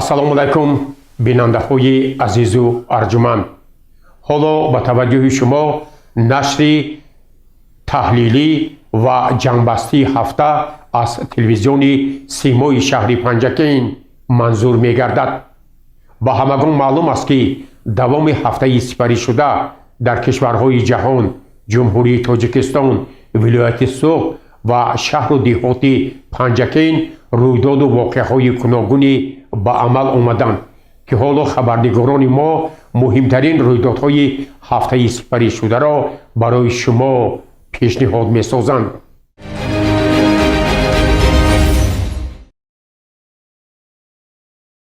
ассалому алайкум бинандаҳои азизу арҷуманд. ҳоло ба таваҷҷӯҳи шумо нашри таҳлилӣ ва ҷанбастии ҳафта аз телевизиони симои шаҳри Панҷакейн манзур мегардад. ба ҳамагон маълум аст, ки давоми ҳафтаи сипаришуда дар кишварҳои ҷаҳон ҷумҳурии Тоҷикистон, вилояти Суғ ва шаҳру деҳоти Панҷакейн рӯйдоду воқеаҳои гуногуне ба амал омаданд, ки ҳоло хабарнигорони мо муҳимтарин рӯйдодҳои ҳафтаи сипаришударо барои шумо пешниҳод месозанд.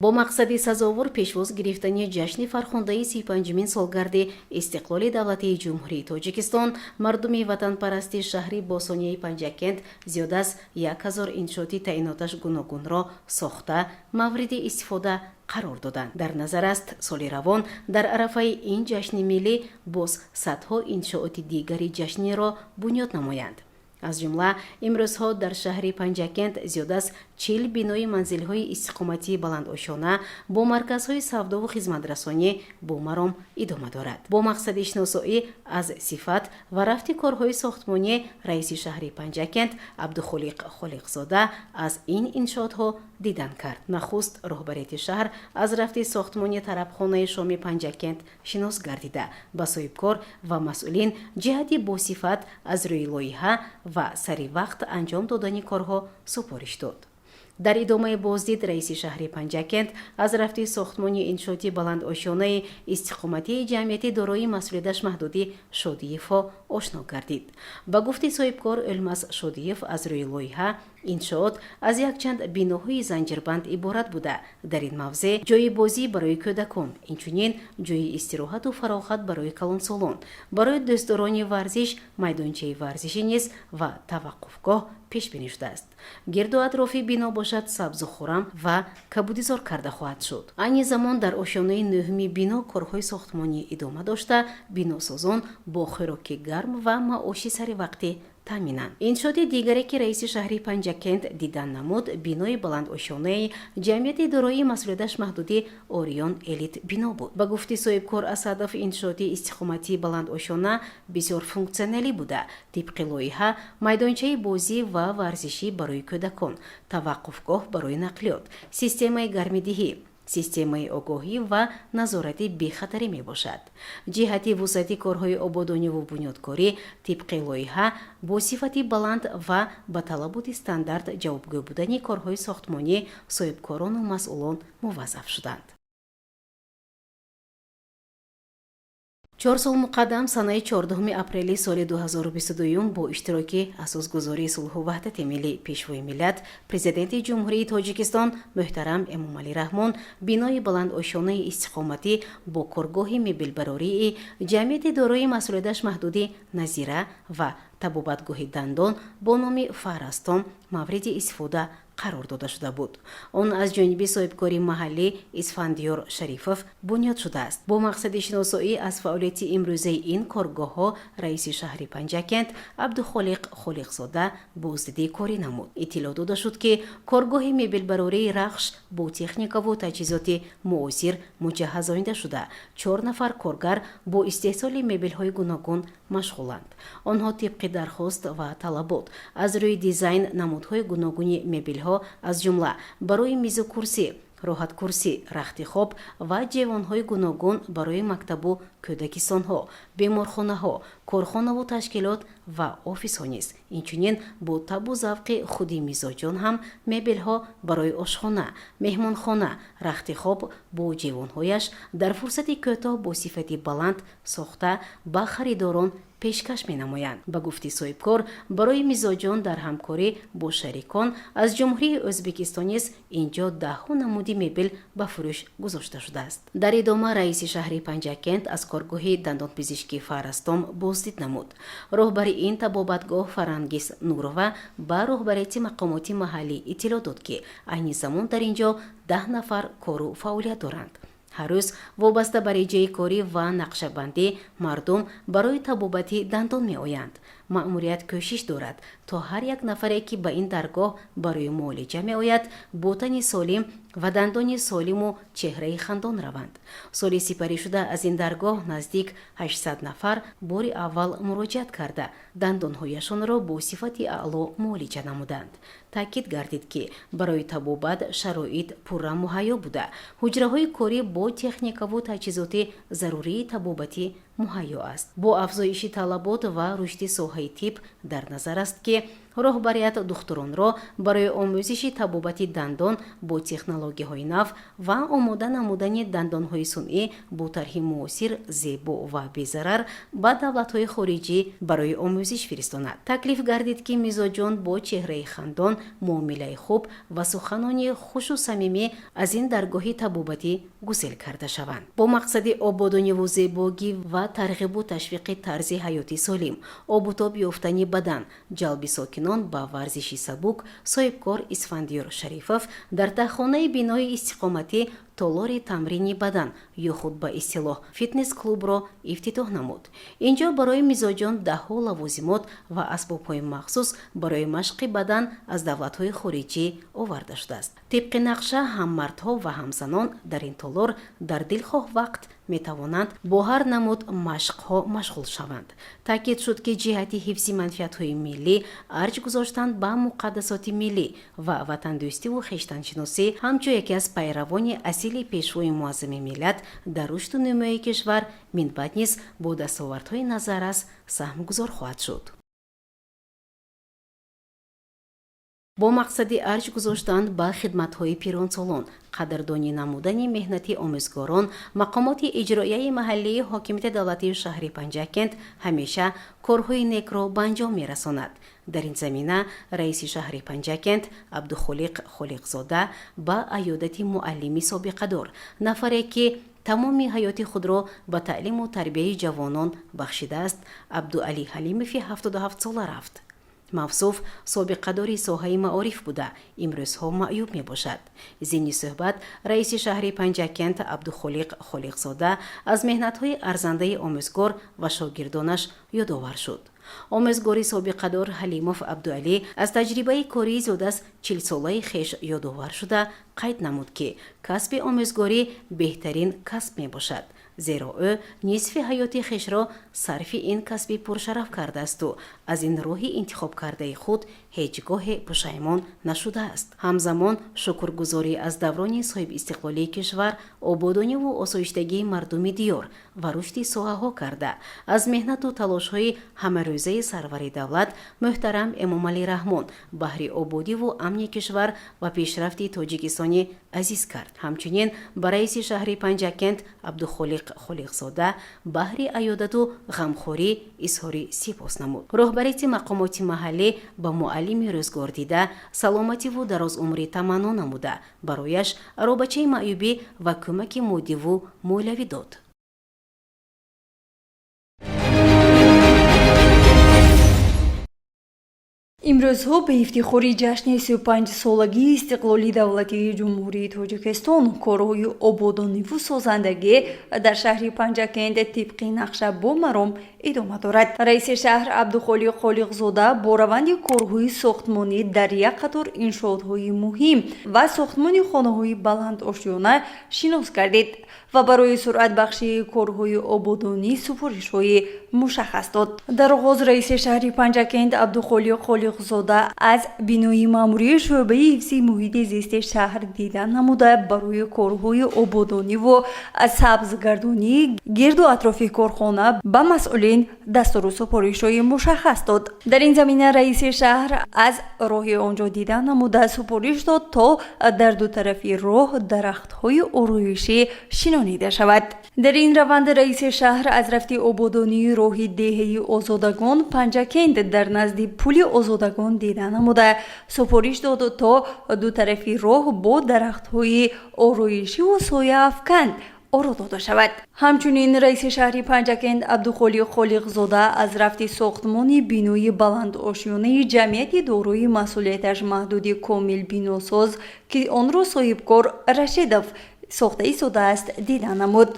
бо мақсади сазовур пешвоз гирифтани ҷашни фархондаи 35-мин солгарди истиқлоли давлатии ҷумҳурии Тоҷикистон, мардуми ватанпарасти шаҳри босонияи Панҷакент зиёда аз 1000 иншооти таъиноташ гуногунро сохта мавриди истифода қарор доданд. дар назар аст соли равон дар арафаи ин ҷашни миллӣ боз садҳо иншооти дигари ҷашниро бунёд намоянд. аз ҷумла имрӯзҳо дар шаҳри Панҷакент зиёда аз 40 бинои манзилҳои истиқоматии баландошона бо марказҳои савдову хизматрасонӣ бо маром идома дорад. бо мақсади шиносоӣ аз сифат ва рафти корҳои сохтмонӣ раиси шаҳри Панҷакент Абдухолиқ Холиқзода аз ин иншоотҳо дидан кард. нахуст роҳбарияти шаҳр аз рафти сохтмони тарабхонаи шоми Панҷакент шинос гардида ба соҳибкор ва масъулин ҷиҳати босифат аз рӯи лоиҳа ва сари вақт анҷом додани корҳо супориш дод. дар идомаи боздид раиси шаҳри Панҷакент аз рафти сохтмони иншооти баландошонаи истиқоматии ҷамъияти дорои масъулияташ маҳдуди Шодиевҳо ошно гардид. ба гуфти соҳибкор Ӯлмаз Шодиев, аз рӯи лоиҳа иншоот аз якчанд биноҳои занҷирбанд иборат буда дар ин мавзеъ ҷойи бозӣ барои кӯдакон, инчунин ҷойи истироҳату фароғат барои калонсолон, барои дӯстдорони варзиш майдончаи варзишӣ низ ва таваққуфгоҳ пешбинӣ шудааст. гирду атрофи бино бошад сабзу хӯрам ва кабудизор карда хоҳад шуд. айни замон дар ошёнаи нӯҳуми бино корҳои сохтмонӣ идома дошта, биносозон бо хӯроки гарм ва маоши саривақтӣ таъминанд. иншооти дигаре ки раиси шаҳри Панҷакент дидан намуд, бинои баландошонаи ҷамъияти дорои масъулияташ маҳдуди Орион Элит бино буд. ба гуфти соҳибкор Асадов, иншооти истиқоматии баландошона бисёр функсионалӣ буда, тибқи лоиҳа майдончаи бозӣ ва варзишӣ барои кӯдакон, таваққуфгоҳ барои нақлиёт, системаи гармидиҳӣ, системаи огоҳӣ ва назорати бехатарӣ мебошад. ҷиҳати вусъати корҳои ободониву бунёдкорӣ тибқи лоиҳа бо сифати баланд ва ба талаботи стандарт ҷавобгӯ будани корҳои сохтмонӣ соҳибкорону масъулон муваззаф шуданд. 4 сол муқаддам санаи 14 апрели соли 2022 бо иштироки асосгузории сулҳу ваҳдати миллӣ пешвои миллат президенти ҷумҳурии Тоҷикистон муҳтарам Эмомалӣ Раҳмон бинои баландошонаи истиқоматӣ бо коргоҳи мебелбарории ҷамъияти дорои масъулияташ маҳдуди Назира ва табобатгоҳи дандон бо номи Фарастон мавриди истифода қарор дода шуда буд. он аз ҷониби соҳибкори маҳаллӣ Исфандиёр Шарифов бунёд шудааст. бо мақсади шиносоӣ аз фаъолияти имрӯзаи ин коргоҳҳо раиси шаҳри Панҷакент Абдухолиқ Холиқзода боздидӣ корӣ намуд. иттилоъ дода шуд, ки коргоҳи мебелбарории Рахш бо техникаву таҷҳизоти муосир муҷаҳҳазонида шуда 4 нафар коргар бо истеҳсоли мебелҳои гуногун машғуланд. онҳо тибқи дархост ва талабот аз рӯи дизайн намудҳои гуногуни мебелҳо аз ҷумла барои мизу курсӣ, роҳаткурсӣ, рахти хоб ва ҷевонҳои гуногун барои мактабу кӯдакистонҳо, беморхонаҳо, корхонаву ташкилот ва офисҳо низ, инчунин бо табу завқи худи мизоҷон ҳам мебелҳо барои ошхона, меҳмонхона, рахти хоб бо ҷевонҳояш дар фурсати кӯтоҳ бо сифати баланд сохта ба харидорон пешкаш менамоянд. ба гуфти соҳибкор, барои мизоҷон дар ҳамкорӣ бо шарикон аз ҷумҳурии Ӯзбекистон низ инҷо даҳҳо намуди мебел ба фурӯш гузошта шудааст. дар идома раиси шаҳри Панҷакент аз коргоҳи дандонпизишкӣ Фарастон боздид намуд. роҳбари ин табобатгоҳ Фарангиз Нурова ба роҳбарияти мақомоти маҳаллӣ иттилоъ дод, ки айни замон дар инҷо 10 нафар кору фаъолият доранд. ҳар рӯз вобаста ба реҷаи корӣ ва нақшабандӣ мардум барои табобати дандон меоянд. маъмурият кӯшиш дорад то ҳар як нафаре ки ба ин даргоҳ барои муолиҷа меояд бо тани солим ва дандони солиму чеҳраи хандон раванд. соли сипарӣ шуда аз ин даргоҳ наздик 800 нафар бори аввал муроҷиат карда дандонҳояшонро бо сифати аъло муолиҷа намуданд. таъкид гардид ки барои табобат шароит пурра муҳайё буда, ҳуҷраҳои корӣ бо техникаву таҷҳизоти зарурии табобатӣ муҳайё аст. бо афзоиши талабот ва рушди соҳаи тиб дар назар аст ки роҳбарият духтуронро барои омӯзиши табобати дандон бо технологияҳои нав ва омода намудани дандонҳои сунъӣ бо тарҳи муосир, зебо ва безарар ба давлатҳои хориҷӣ барои омӯзиш фиристонад. таклиф гардид ки мизоҷон бо чеҳраи хандон, муомилаи хуб ва суханони хушу самимӣ аз ин даргоҳи табобатӣ гузел карда шаванд. бо мақсади ободониву зебогӣ ва тарғибу ташвиқи тарзи ҳаёти солим, обутоб ёфтани бадан, ҷалби сокинон ба варзиши сабук, соҳибкор Исфандиёр Шарифов дар таҳхонаи бинои истиқоматӣ толори тамрини бадан ё худ ба истилоҳ фитнес-клубро ифтитоҳ намуд. инҷо барои мизоҷон даҳҳо лавозимот ва асбобҳои махсус барои машқи бадан аз давлатҳои хориҷӣ оварда шудааст. тибқи нақша ҳам мардҳо ва ҳам занон дар ин толор дар дилхоҳ вақт метавонанд бо ҳар намуд машқҳо машғул шаванд. таъкид шуд ки ҷиҳати ҳифзи манфиатҳои миллӣ арҷ гузоштан ба муқаддасоти миллӣ ва ватандӯстиву хештаншиносӣ ҳамчун яке аз пайравони асили пешвои муаззами миллат дар рушду намои кишвар минбаъд низ бо дастовардҳои назаррас саҳмгузор хоҳад шуд. бо мақсади арҷ гузоштан ба хидматҳои пиронсолон, қадрдонӣ намудани меҳнати омӯзгорон, мақомоти иҷроияи маҳаллии ҳокимияти давлатии шаҳри Панҷакент ҳамеша корҳои некро ба анҷом мерасонад. дар ин замина раиси шаҳри Панҷакент Абдухолиқ Холиқзода ба айёдати муаллими собиқадор, нафаре ки тамоми ҳаёти худро ба таълиму тарбияи ҷавонон бахшидааст, Абдуалӣ Ҳалимови 77 сола рафт. мавсуф собиқадори соҳаи маориф буда имрӯзҳо маъюб мебошад. зимни суҳбат раиси шаҳри Панҷакент Абдухолиқ Холиқзода аз меҳнатҳои арзандаи омӯзгор ва шогирдонаш ёдовар шуд. омӯзгори собиқадор Ҳалимов Абдуалӣ аз таҷрибаи кории зиёда аз 40 солаи хеш ёдовар шуда қайд намуд ки касби омӯзгорӣ беҳтарин касб мебошад, зеро ӯ нисфи ҳаёти хешро сарфи ин касби пуршараф кардаасту аз ин роҳи интихоб кардаи худ ҳеҷ гоҳе пушаймон нашудааст. ҳамзамон шукргузорӣ аз даврони соҳибистиқлолии кишвар, ободониву осоиштагии мардуми диёр ва рушди соҳаҳо карда аз меҳнату талошҳои ҳамарӯзаи сарвари давлат муҳтарам Эмомалӣ Раҳмон баҳри ободиву амни кишвар ва пешрафти тоҷикистони азиз кард. ҳамчунин ба раиси шаҳри Панҷакент Абдухолиқ Холиқзода баҳри айёдату ғамхорӣ изҳори сипос намуд. роҳбарияти мақомоти маҳаллӣ ба муаллими рӯзгордида саломативу дарозумрӣ таманно намуда барояш аробачаи маъюбӣ ва кӯмаки моддиву молиявӣ дод. имрӯзҳо ба ифтихори ҷашни 35-солагии истиқлолии давлатии ҷумҳурии Тоҷикистон корҳои ободониву созандагӣ дар шаҳри Панҷакент тибқи нақша бо маром идома дорад. раиси шаҳр Абдухолиқ Холиқзода бо раванди корҳои сохтмонӣ дар як қатор иншоотҳои муҳим ва сохтмони хонаҳои баландошёна шинос гардид ва барои суръатбахшии корҳои ободонӣ супоришҳои мушаххас дод. дар оғоз раиси шаҳри Панҷакент Абдухолиқ Холиқзода аз бинои маъмурии шӯъбаи ҳифзи муҳити зисти шаҳр дида намуда барои корҳои ободониву сабзгардонӣ гирду атрофи корхона ба масъулин дастуру супоришҳои мушаххас дод. дар ин замина раиси шаҳр аз роҳи онҷо дида намуда супориш дод то дар ду тарафи роҳ дарахтҳои ороишӣ шинонида шавад. дар ин раванд раиси шаҳр аз рафти ободонии роҳи деҳаи озодагон Панҷакент дар назди пули озодагон дида намуда супориш дод то ду тарафи роҳ бо дарахтҳои ороишиву сояафкан оро дода шавад. ҳамчунин раиси шаҳри Панҷакент Абдухолиқ Холиқзода аз рафти сохтмони бинои баландошёнаи ҷамъияти дорои масъулияташ маҳдуди комил биносоз ки онро соҳибкор Рашидов сохта истодааст дида намуд.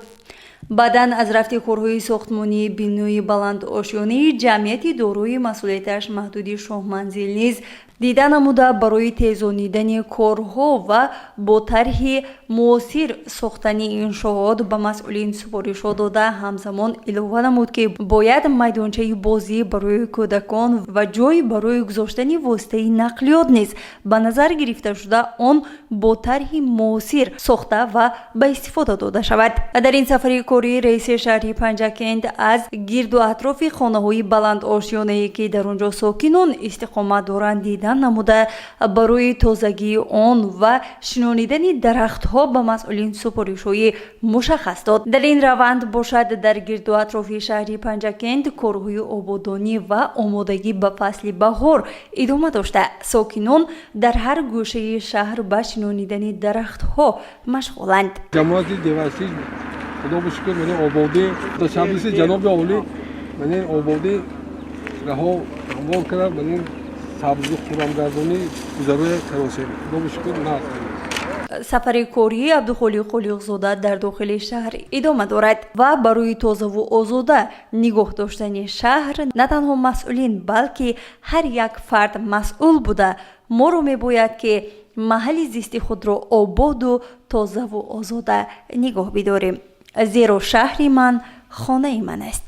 баъдан аз рафти корҳои сохтмонии бинои баландошёнии ҷамъияти дорои масъулияташ маҳдуди шоҳманзил низ дида намуда барои тезонидани корҳо ва бо тарҳи муосир сохтани иншоот ба масъулин супоришҳо дода ҳамзамон илова намуд ки бояд майдончаи бозӣ барои кӯдакон ва ҷой барои гузоштани воситаи нақлиёт низ ба назар гирифта шуда он бо тарҳи муосир сохта ва ба истифода дода шавад. Дар ин сафари корӣ раиси шаҳри Панҷакент аз гирду атрофи хонаҳои баландошёнае ки дар он ҷо сокинон истиқомат доранд дидан намуда барои тозагии он ва шинонидани дарахтҳо ба масъулин супоришҳои мушаххас дод. Дар ин раванд бошад дар гирду атрофи шаҳри Панҷакент корҳои ободонӣ ва омодагӣ ба фасли баҳор идома дошта сокинон дар ҳар гӯшаи шаҳр ба шинонидани дарахтҳо машғуланд. ҷамоати девайсӣ худо ба шукр мене ободӣ ташаббуси ҷаноби олӣ мене ободӣ раҳо ҳамвор карда мене сабзу хӯрамгардонӣ гузароя каросем худо ба шукр наст. сафари кории Абдухолиқ Холиқзода дар дохили шаҳр идома дорад ва барои тозаву озода нигоҳ доштани шаҳр на танҳо масъулин балки ҳар як фард масъул буда моро мебояд ки маҳалли зисти худро ободу тозаву озода нигоҳ бидорем, зеро шаҳри ман хонаи ман аст.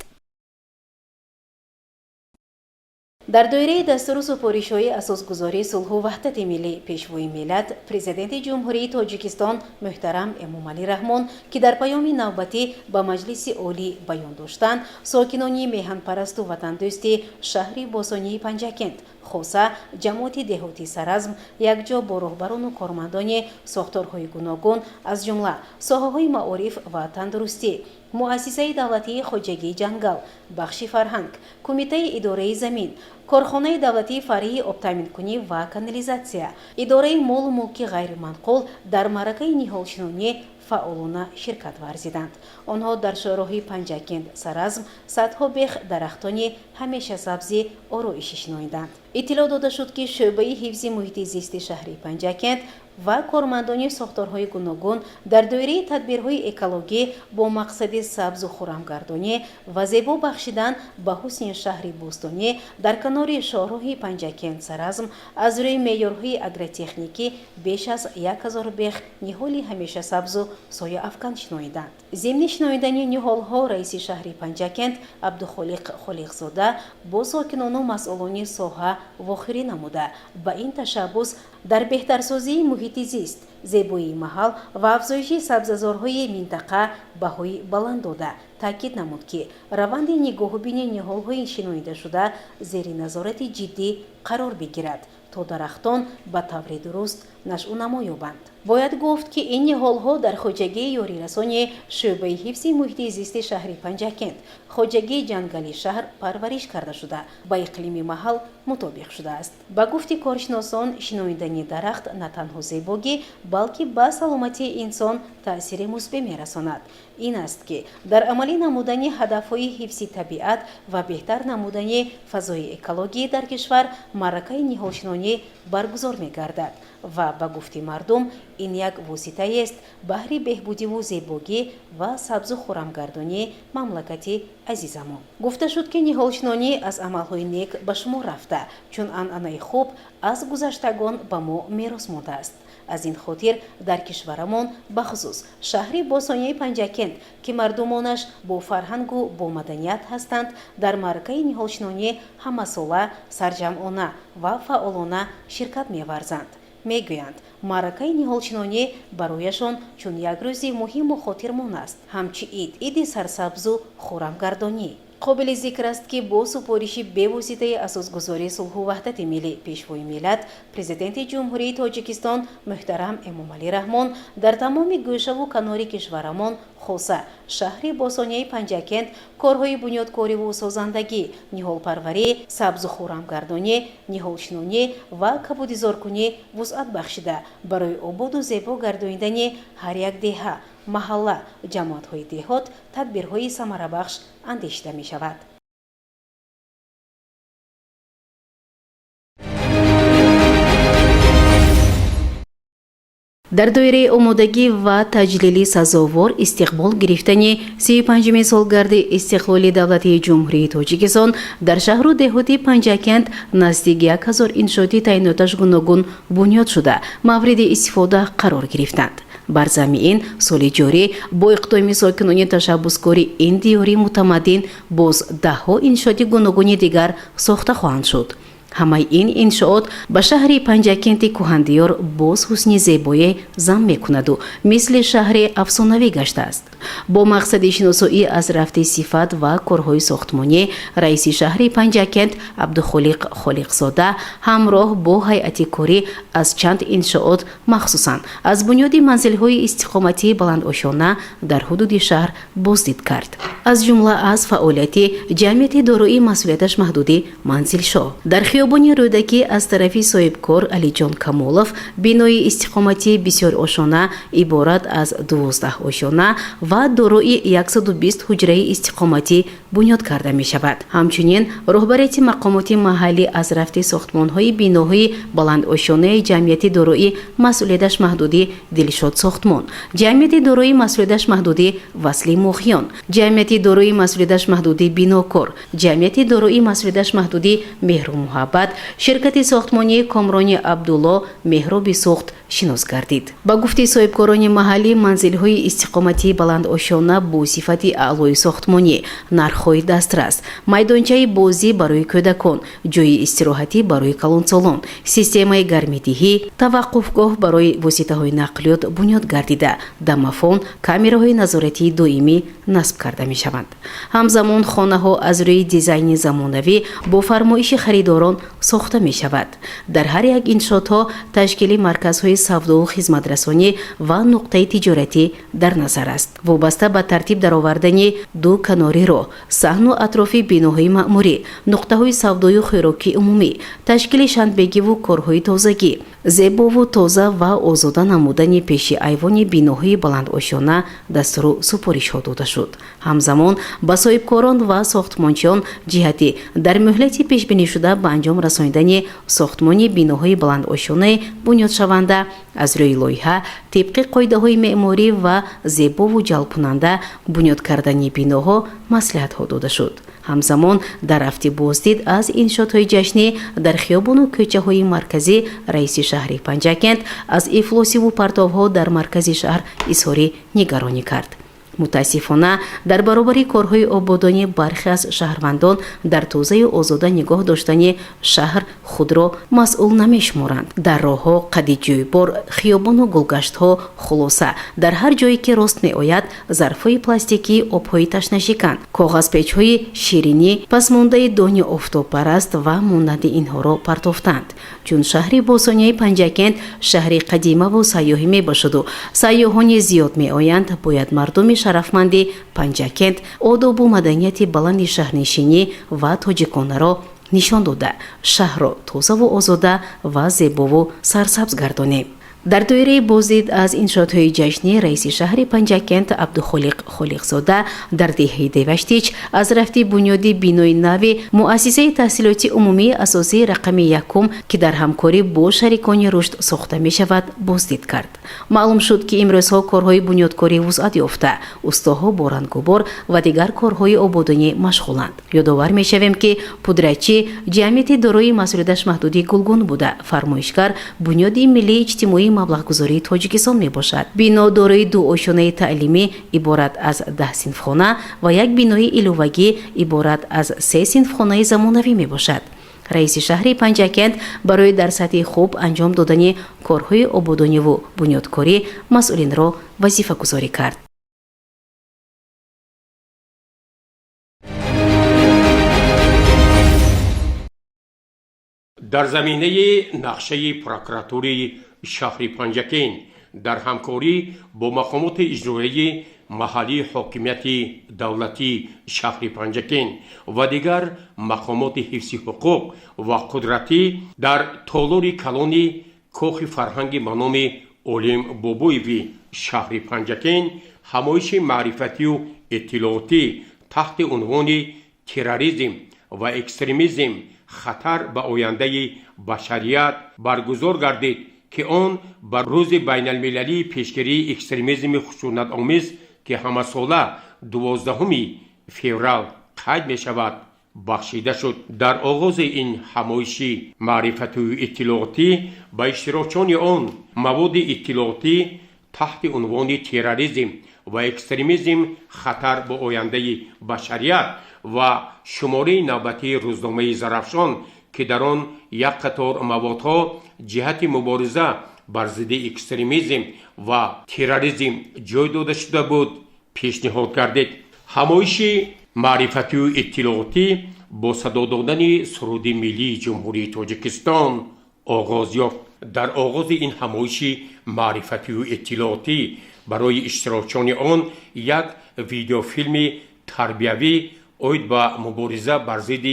дар доираи дастуру супоришҳои асосгузории сулҳу ваҳдати миллӣ пешвои миллат президенти ҷумҳурии тоҷикистон муҳтарам Эмомалӣ Раҳмон ки дар паёми навбатӣ ба маҷлиси олӣ баён доштанд сокинони меҳанпарасту ватандӯсти шаҳри босонии Панҷакент хоса ҷамоати деҳотии Саразм якҷо бо роҳбарону кормандони сохторҳои гуногун аз ҷумла соҳаҳои маориф ва тандурустӣ муассисаи давлатии хоҷагии ҷангал, бахши фарҳанг, кумитаи идораи замин, корхонаи давлатии фаръии обтаъминкунӣ ва канализатсия, идораи молу мулки ғайриманқул дар маъракаи ниҳолшинонӣ фаъолона ширкат варзиданд. онҳо дар шоҳроҳи Панҷакент Саразм садҳо бех дарахтони ҳамешасабзи ороишӣ шиноиданд. иттилоъ дода шуд ки шӯъбаи ҳифзи муҳити зисти шаҳри Панҷакент ва кормандони сохторҳои гуногун дар доираи тадбирҳои экологӣ бо мақсади сабзу хӯрамгардонӣ ва зебо бахшидан ба ҳусни шаҳри бӯстонӣ дар канори шоҳроҳи Панҷакент Саразм аз рӯи меъёрҳои агротехникӣ беш аз 1000 бех ниҳоли ҳамешасабзу сояафкан шиноиданд. зимни шиноидани ниҳолҳо раиси шаҳри Панҷакент Абдухолиқ Холиқзода бо сокинону масъулони соҳа вохӯрӣ намуда ба ин ташаббус дар беҳтарсозии муҳити зист, зебоии маҳал ва афзоиши сабзазорҳои минтақа баҳои баланд дода таъкид намуд ки раванди нигоҳубини ниҳолҳои шиноидашуда зери назорати ҷиддӣ қарор бигирад то дарахтон ба таври дуруст нашъунамо ёбанд. бояд гуфт ки ин ниҳолҳо дар хоҷагии ёрирасони шӯъбаи ҳифзи муҳити зисти шаҳри Панҷакент, хоҷагии ҷангали шаҳр парвариш карда шуда ба иқлими маҳал мутобиқ шудааст. ба гуфти коршиносон шиноидани дарахт на танҳо зебогӣ балки ба саломатии инсон таъсири мусбӣ мерасонад. ин аст ки дар амалӣ намудани ҳадафҳои ҳифзи табиат ва беҳтар намудани фазои экологӣ дар кишвар маъракаи ниҳолшинонӣ баргузор мегардад ва ба гуфти мардум ин як воситаест баҳри беҳбудиву зебогӣ ва сабзу хӯрамгардонии мамлакати азизамон. гуфта шуд ки ниҳолшинонӣ аз амалҳои нек ба шумор рафта чун анъанаи хуб аз гузаштагон ба мо мерос мондааст. аз ин хотир дар кишварамон бахусус шаҳри босонии Панҷакент ки мардумонаш бо фарҳангу бо маданият ҳастанд дар маъракаи ниҳолшинонӣ ҳамасола сарҷамъона ва фаъолона ширкат меварзанд. мегӯянд маъракаи ниҳолшинонӣ барояшон чун як рӯзи муҳиму хотирмон аст, ҳамчи иди сарсабзу хӯрамгардонӣ. қобили зикр аст ки бо супориши бевоситаи асосгузории сулҳу ваҳдати миллӣ пешвои миллат президенти ҷумҳурии тоҷикистон муҳтарам Эмомалӣ Раҳмон дар тамоми гӯшаву канори кишварамон хоса шаҳри босонияи Панҷакент корҳои бунёдкориву созандагӣ, ниҳолпарварӣ, сабзу хӯрамгардонӣ, ниҳолшинонӣ ва кабудизоркунӣ вусъат бахшида барои ободу зебо гардонидани ҳар як деҳа, маҳалла, ҷамоатҳои деҳот тадбирҳои самарабахш андешида мешавад. дар доираи омодагӣ ва таҷлили сазовор истиқбол гирифтани 35-мин солгарди истиқлоли давлатии ҷумҳурии тоҷикистон дар шаҳру деҳоти Панҷакент наздик 1000 иншооти таъйиноташ гуногун бунёд шуда мавриди истифода қарор гирифтанд. бар замми ин соли ҷорӣ бо иқдоми сокинони ташаббускори ин диёри мутамаддин боз даҳҳо иншооти гуногуни дигар сохта хоҳанд шуд. ҳамаи ин иншоот ба шаҳри Панҷакенти кӯҳандиёр боз ҳусни зебоие зам мекунаду мисли шаҳри афсонавӣ гаштааст. бо мақсади шиносоӣ аз рафти сифат ва корҳои сохтмонӣ раиси шаҳри Панҷакент Абдухолиқ Холиқзода ҳамроҳ бо ҳайати корӣ аз чанд иншоот махсусан аз бунёди манзилҳои истиқоматии баландошона дар ҳудуди шаҳр боздид кард. аз ҷумла аз фаъолияти ҷамъияти дорои масъулияташ маҳдуди Манзилшоҳ дар хиёбони Рӯдакӣ аз тарафи соҳибкор Алиҷон Камолов бинои истиқоматӣ бисёр ошона иборат аз 12 ошона ва дорои 120 ҳуҷраи истиқоматӣ бунёд карда мешавад. ҳамчунин роҳбарияти мақомоти маҳаллӣ аз рафти сохтмонҳои биноҳои баландошонаи ҷамъияти дорои масъулияташ маҳдуди Дилшод Сохтмон, ҷамъияти дорои масъулияташ маҳдуди Васли Мухиён, ҷамъияти дорои масъулияташ маҳдуди Бинокор, ҷамъияти дорои масъулияташ маҳдуди Меҳру Муҳаббат, ширкати сохтмонии Комрони Абдулло Меҳроби Сохт шинос гардид. ба гуфти соҳибкорони маҳаллӣ манзилҳои истиқоматии баландошона бо сифати аълои сохтмонӣ, нархҳои дастрас, майдончаи бозӣ барои кӯдакон, ҷойи истироҳатӣ барои калонсолон, системаи гармидиҳӣ, таваққуфгоҳ барои воситаҳои нақлиёт бунёд гардида, дамафон, камераҳои назоратии доимӣ насб карда мешаванд. ҳамзамон хонаҳо аз рӯи дизайни замонавӣ бо фармоиши харидорон сохта мешавад. дар ҳар як иншоотҳо ташкили марказҳои савдову хизматрасонӣ ва нуқтаи тиҷоратӣ дар назар аст. вобаста ба тартиб даровардани ду канори роҳ, саҳну атрофи биноҳои маъмурӣ, нуқтаҳои савдою хӯрокии умумӣ, ташкили шанбегиву корҳои тозагӣ, зебову тоза ва озода намудани пеши айвони биноҳои баландошона дастуру супоришҳо дода шуд. ҳамзамон ба соҳибкорон ва сохтмончиён ҷиҳати дар муҳлати пешбинишуда ба анҷом расонидани сохтмони биноҳои баландошонаи бунёдшаванда аз рӯи лоиҳа тибқи қоидаҳои меъморӣ ва зебову ҷалбкунанда бунёд кардани биноҳо маслиҳатҳо дода шуд. ҳамзамон дар рафти боздид аз иншоотҳои ҷашнӣ дар хиёбону кӯчаҳои марказӣ раиси шаҳри Панҷакент аз ифлосиву партовҳо дар маркази шаҳр изҳори нигаронӣ кард. мутаассифона дар баробари корҳои ободонӣ бархе аз шаҳрвандон дар тозаю озода нигоҳ доштани шаҳр худро масъул намешуморанд. дар роҳҳо, қади ҷӯйбор, хиёбону гулгаштҳо, хулоса дар ҳар ҷое ки рост меояд зарфҳои пластикии обҳои ташнашикан, коғазпечҳои ширинӣ, пасмондаи дони офтобпараст ва монанди инҳоро партофтанд. чун шаҳри босонияи Панҷакент шаҳри қадимаву сайёҳӣ мебошаду сайёҳони зиёд меоянд, бояд мардуми шарафманди Панҷакент одобу маданияти баланди шаҳрнишинӣ ва тоҷиконаро нишон дода шаҳрро тозаву озода ва зебову сарсабз гардонем. дар доираи боздид аз иншоотҳои ҷашнӣ раиси шаҳри Панҷакент Абдухолиқ Холиқзода дар деҳаи Деваштич аз рафти бунёди бинои нави муассисаи таҳсилоти умумии асосии рақами 1 ки дар ҳамкорӣ бо шарикони рушд сохта мешавад боздид кард. маълум шуд ки имрӯзҳо корҳои бунёдкорӣ вусъат ёфта, устоҳо бо рангубор ва дигар корҳои ободонӣ машғуланд. ёдовар мешавем ки пудратчӣ ҷамъияти дорои масъулияташ маҳдуди Гулгун буда фармоишгар бунёди миллии иҷтимоии маблағгузории Тоҷикистон мебошад. бино дорои ду ошонаи таълимӣ иборат аз 10 синфхона ва як бинои иловагӣ иборат аз 3 синфхонаи замонавӣ мебошад. раиси шаҳри Панҷакент барои дар сатҳи хуб анҷом додани корҳои ободониву бунёдкорӣ масъулинро вазифагузорӣ кард. дар заминаи нақшаи прокуратури шаҳри Панҷакент дар ҳамкорӣ бо мақомоти иҷроии маҳаллии ҳокимияти давлатии шаҳри Панҷакент ва дигар мақомоти ҳифзи ҳуқуқ ва қудратӣ дар толори калони кохи фарҳанги ба номи Олим Бобоеви шаҳри Панҷакент ҳамоиши маърифатию иттилоотӣ таҳти унвони терроризм ва экстремизм хатар ба ояндаи башарият баргузор гардид که آن بر روز بین المللی پیشگیری اکستریمیسم خشونت آمیز که همه ساله 12 فوریه قید می شود بخشیده شد. در آغاز این همایش معرفتی و اطلاعاتی با اشتراکچیان آن مواد اطلاعاتی تحت عنوان تروریسم و اکستریمیسم خطر به آینده بشریت و شماره نوبتی روزنامه زرافشان که در آن یک قطار موادها جهت مبارزه بر ضد اکستریمیسم و تروریسم جای داده شده بود پیشنهاد گردید. همایش معرفتی و اطلاعاتی با صدا دادن سرود ملی جمهوری تاجیکستان آغاز یافت. در آغاز این همایش معرفتی و اطلاعاتی برای اشتراکچیان آن یک ویدیو فیلم تربیوی اوید به مبارزه بر ضد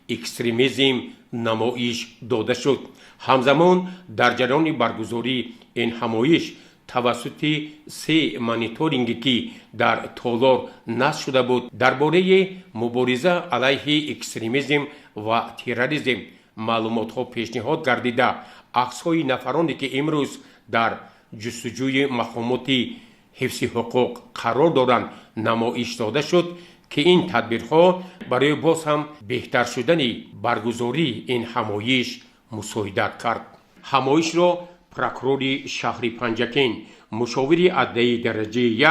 اکستریمیسم نمایش داده شد. همزمان در جریان برگزاری این همایش توسط 3 مانیتورینگی که در تالار نصب شده بود درباره مبارزه علیه اکستریمیسم و تروریسم معلومات ها پیشنهاد گردیده عکس های نفرانی که امروز در جستجوی مقامات حفظ حقوق قرار دارند نمایش داده شد که این تدبیرها برای باز هم بهتر شدن برگزاری این همایش مساعدت کرد. همایش را پروکورور شهر پنجکین مشاور عدلیه درجه 1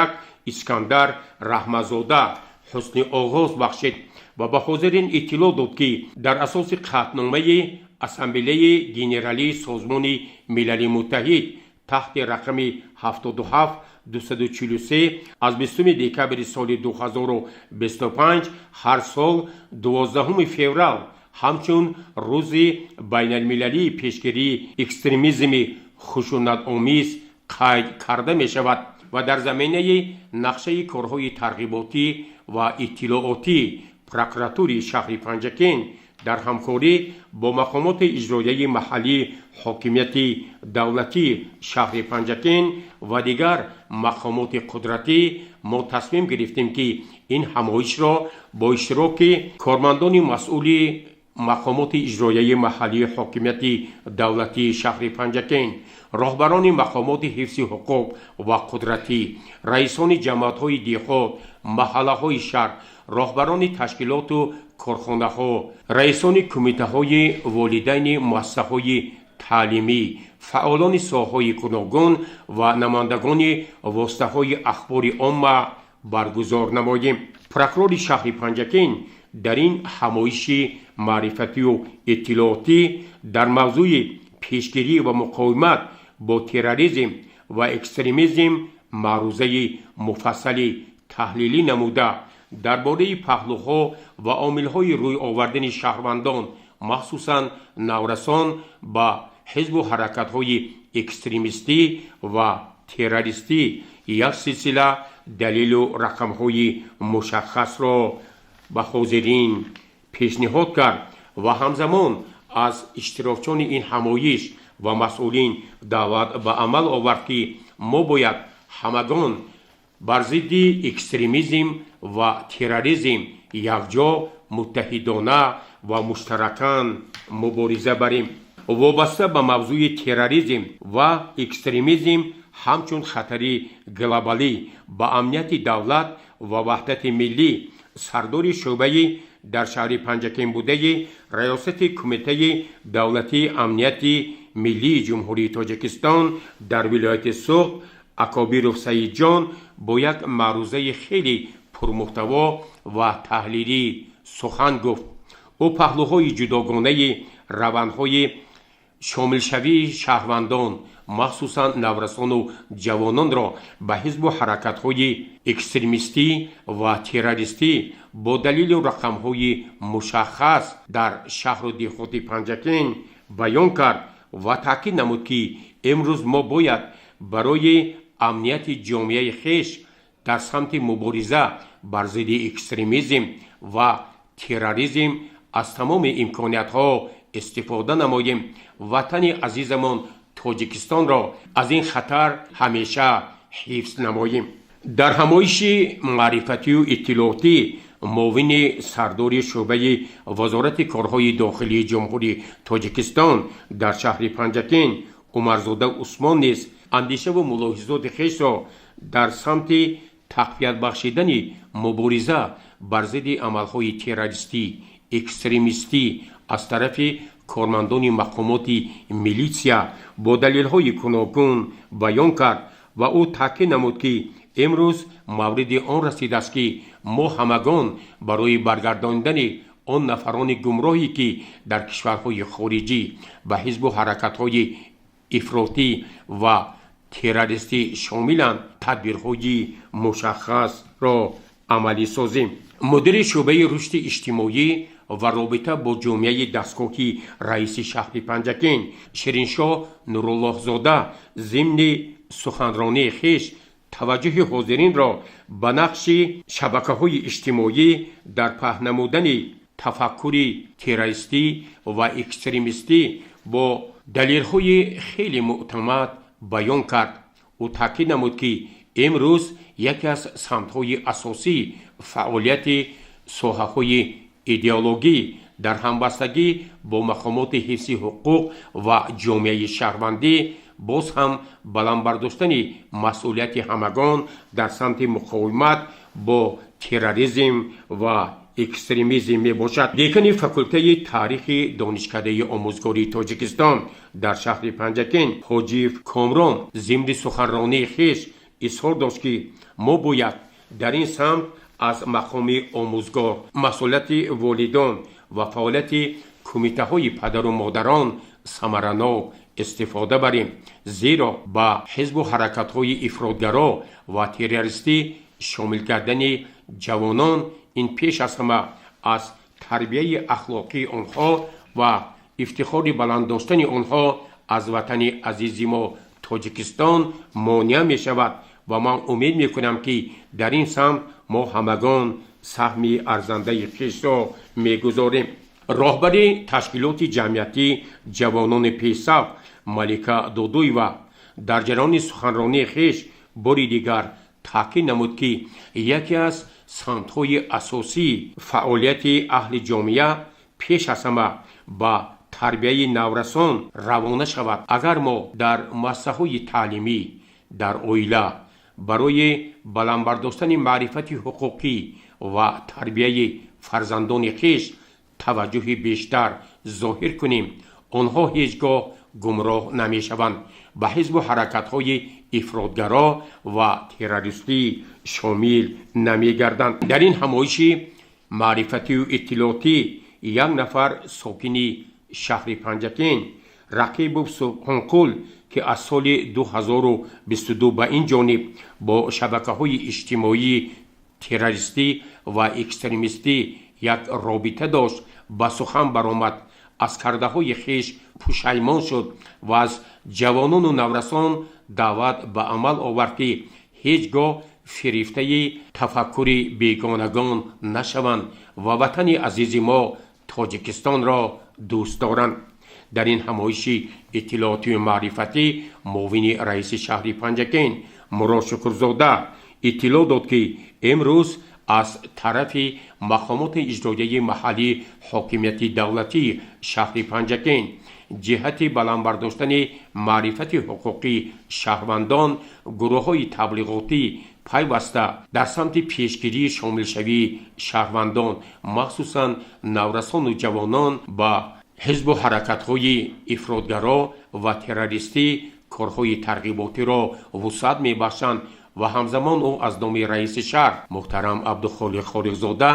اسکندر رحمتزاده حسن آغاز بخشید و به حاضرین اطلاع داد که در اساس قطعنامه اسامبله گنرالی سازمان ملل متحد تحت رقم 77243 از 20 دکبر سال 2025 هر سال 12 فوریه همچون روز بین المللی پیشگیری اکستریمیسم خشونت آمیز قید کرده می شود و در زمینه نقشه کارهای ترغیباتی و اطلاعاتی پروکوراتور شهر پنجکین در همکاری با مقامات اجرایی محلی حاکمیت دولتی شهر پنجکین و دیگر مقامات قدرتی ما تصمیم گرفتیم که این همایش را با اشتراک کارمندان مسئول مقامات اجرایی محلی حاکمیت دولتی شهر پنجکین، راهبران مقامات حفظ حقوق و قدرتی، رئیسان جماعت‌های دیخو، محله‌های شهر، راهبران تشکیلات و کارخانه‌ها، رئیسان کمیته‌های والدین مؤسسه‌های تعلیمی، فعالان ساحه‌های گوناگون و نمایندگان واسطه‌های اخبار عامه برگزار نماییم. پروکورور شهر پنجکین در این همایش معرفتی و اطلاعاتی در موضوع پیشگیری و مقاومت با تروریسم و اکستریمیسم معروضه مفصلی تحلیلی نموده درباره پهلوها و عامل‌های روی آوردن شهروندان مخصوصاً نورسان با حزب و حرکت‌های اکستریمیستی و تروریستی یک سلسله دلیل و رقم‌های مشخص را به حاضرین پیشنهاد کرد و همزمان از اشتراکچیان این همایش و مسئولین دعوت به عمل آورد که ما باید همگان بر ضد اکستریمیسم و تروریسم یکجا متحدانه و مشترکاً مبارزه بریم. وابسته به موضوع تروریسم و اکستریمیسم همچون خطری گلوبالی با امنیت دولت و وحدت ملی سردار شعبه در شهر پنجکین بوده ریاست کمیته دولتی امنیت ملی جمهوری تاجیکستان در ولایت سوخت اکابر سعید جان با یک معروضه خیلی پرمحتوا و تحلیلی سخن گفت. او پهلوهای جداگانه روندهای شامل شوی شهروندان مخصوصاً نورسان و جوانان را به حزب و حرکت‌های اکستریمیستی و تروریستی با دلیل رقم‌های مشخص در شهر و دیهات پنجکین بیان کرد و تاکید نمود که امروز ما باید برای امنیت جامعه خویش در سمت مبارزه بر ضد اکستریمیسم و تروریسم از تمام امکانیت‌ها استفاده نماییم. وطن عزیزمان تاجیکستان را از این خطر همیشه حفظ نماییم. در همایش معرفتی و اطلاعاتی معاون سردار شعبه وزارت کارهای داخلی جمهوری تاجیکستان در شهر پنجکین умарзода усмон низ андешаву мулоҳизоти хешро дар самти тақвият бахшидани мубориза бар зидди амалҳои террористӣ экстремистӣ аз тарафи кормандони мақомоти милитсия бо далелҳои гуногун баён кард ва ӯ таъкид намуд ки имрӯз мавриди он расидааст ки мо ҳамагон барои баргардонидани он нафарони гумроҳе ки дар кишварҳои хориҷӣ ба ҳизбу ҳаракатҳои ифротӣ ва террористӣ шомиланд тадбирҳои мушаххасро амалӣ созем. мудири шӯъбаи рушди иҷтимоӣ ва робита бо ҷомеаи дастгоҳи раиси шаҳри Панҷакен Шириншоҳ Нуруллоҳзода зимни суханронии хеш таваҷҷӯҳи ҳозиринро ба нақши шабакаҳои иҷтимоӣ дар паҳн намудани тафаккури террористӣ ва экстремистӣ бо далелҳои хеле муътамад баён кард. ӯ таъкид намуд ки имрӯз яке аз самтҳои асосии фаъолияти соҳаҳои идеологӣ дар ҳамбастагӣ бо мақомоти ҳифзи ҳуқуқ ва ҷомеаи шаҳрвандӣ боз ҳам баландбардоштани масъулияти ҳамагон дар самти муқовимат бо терроризм ва экстремизм мебошад. декани факултаи таърихи донишкадаи омӯзгории Тоҷикистон дар шаҳри Панҷакен Ҳоҷиев Комрон зимни суханронии хеш изҳор дошт ки мо бояд дар ин самт аз мақоми омӯзгор масъулияти волидон ва фаъолияти кумитаҳои падару модарон самаранок истифода барем, зеро ба ҳизбу ҳаракатҳои ифротгаро ва террористӣ шомил кардани ҷавонон ин пеш аз ҳама аз тарбияи ахлоқии онҳо ва ифтихори баланд доштани онҳо аз ватани азизи мо Тоҷикистон монеа мешавад ва ман умед мекунам ки дар ин самт мо ҳамагон саҳми арзандаи хешро мегузорем. роҳбари ташкилоти ҷамъиятии ҷавонони пешсаф Малика Додуева дар ҷараёни суханронии хеш бори дигар таъкид намуд ки яке аз самтҳои асосии фаъолияти аҳли ҷомеа пеш аз ҳама ба тарбияи наврасон равона шавад. агар мо дар муассисаҳои таълимӣ дар оила барои баландбардоштани маърифати ҳуқуқӣ ва тарбияи фарзандони хеш таваҷҷӯҳи бештар зоҳир кунем, онҳо ҳеҷ гоҳ гумроҳ намешаванд, ба ҳизбу ҳаракатҳои ифротгаро ва террористӣ шомил намегарданд. дар ин ҳамоиши маърифатию иттилоотӣ як нафар сокини шаҳри Панҷакен Рақибов Субҳонқул ки аз соли 2022 ба ин ҷониб бо шабакаҳои иҷтимоии террористӣ ва экстремистӣ як робита дошт, ба сухан баромад, аз кардаҳои хеш пушаймон шуд ва аз ҷавонону наврасон даъват ба амал овард ки ҳеҷ гоҳ фирифтаи тафаккури бегонагон нашаванд ва ватани азизи мо Тоҷикистонро дӯст доранд. дар ин ҳамоиши иттилоотию маърифатӣ муовини раиси шаҳри Панҷакен Мурод Шукрзода иттилоъ дод ки имрӯз аз тарафи мақомоти иҷроияи маҳаллии ҳокимияти давлатии шаҳри Панҷакен ҷиҳати баландбардоштани маърифати ҳуқуқии шаҳрвандон гурӯҳҳои таблиғотӣ пайваста дар самти пешгирии шомилшавии шаҳрвандон махсусан наврасону ҷавонон ба ҳизбу ҳаракатҳои ифротгаро ва террористӣ корҳои тарғиботиро вусъат мебахшанд ва ҳамзамон ӯ аз номи раиси шаҳр муҳтарам Абдухолиқ Холиқзода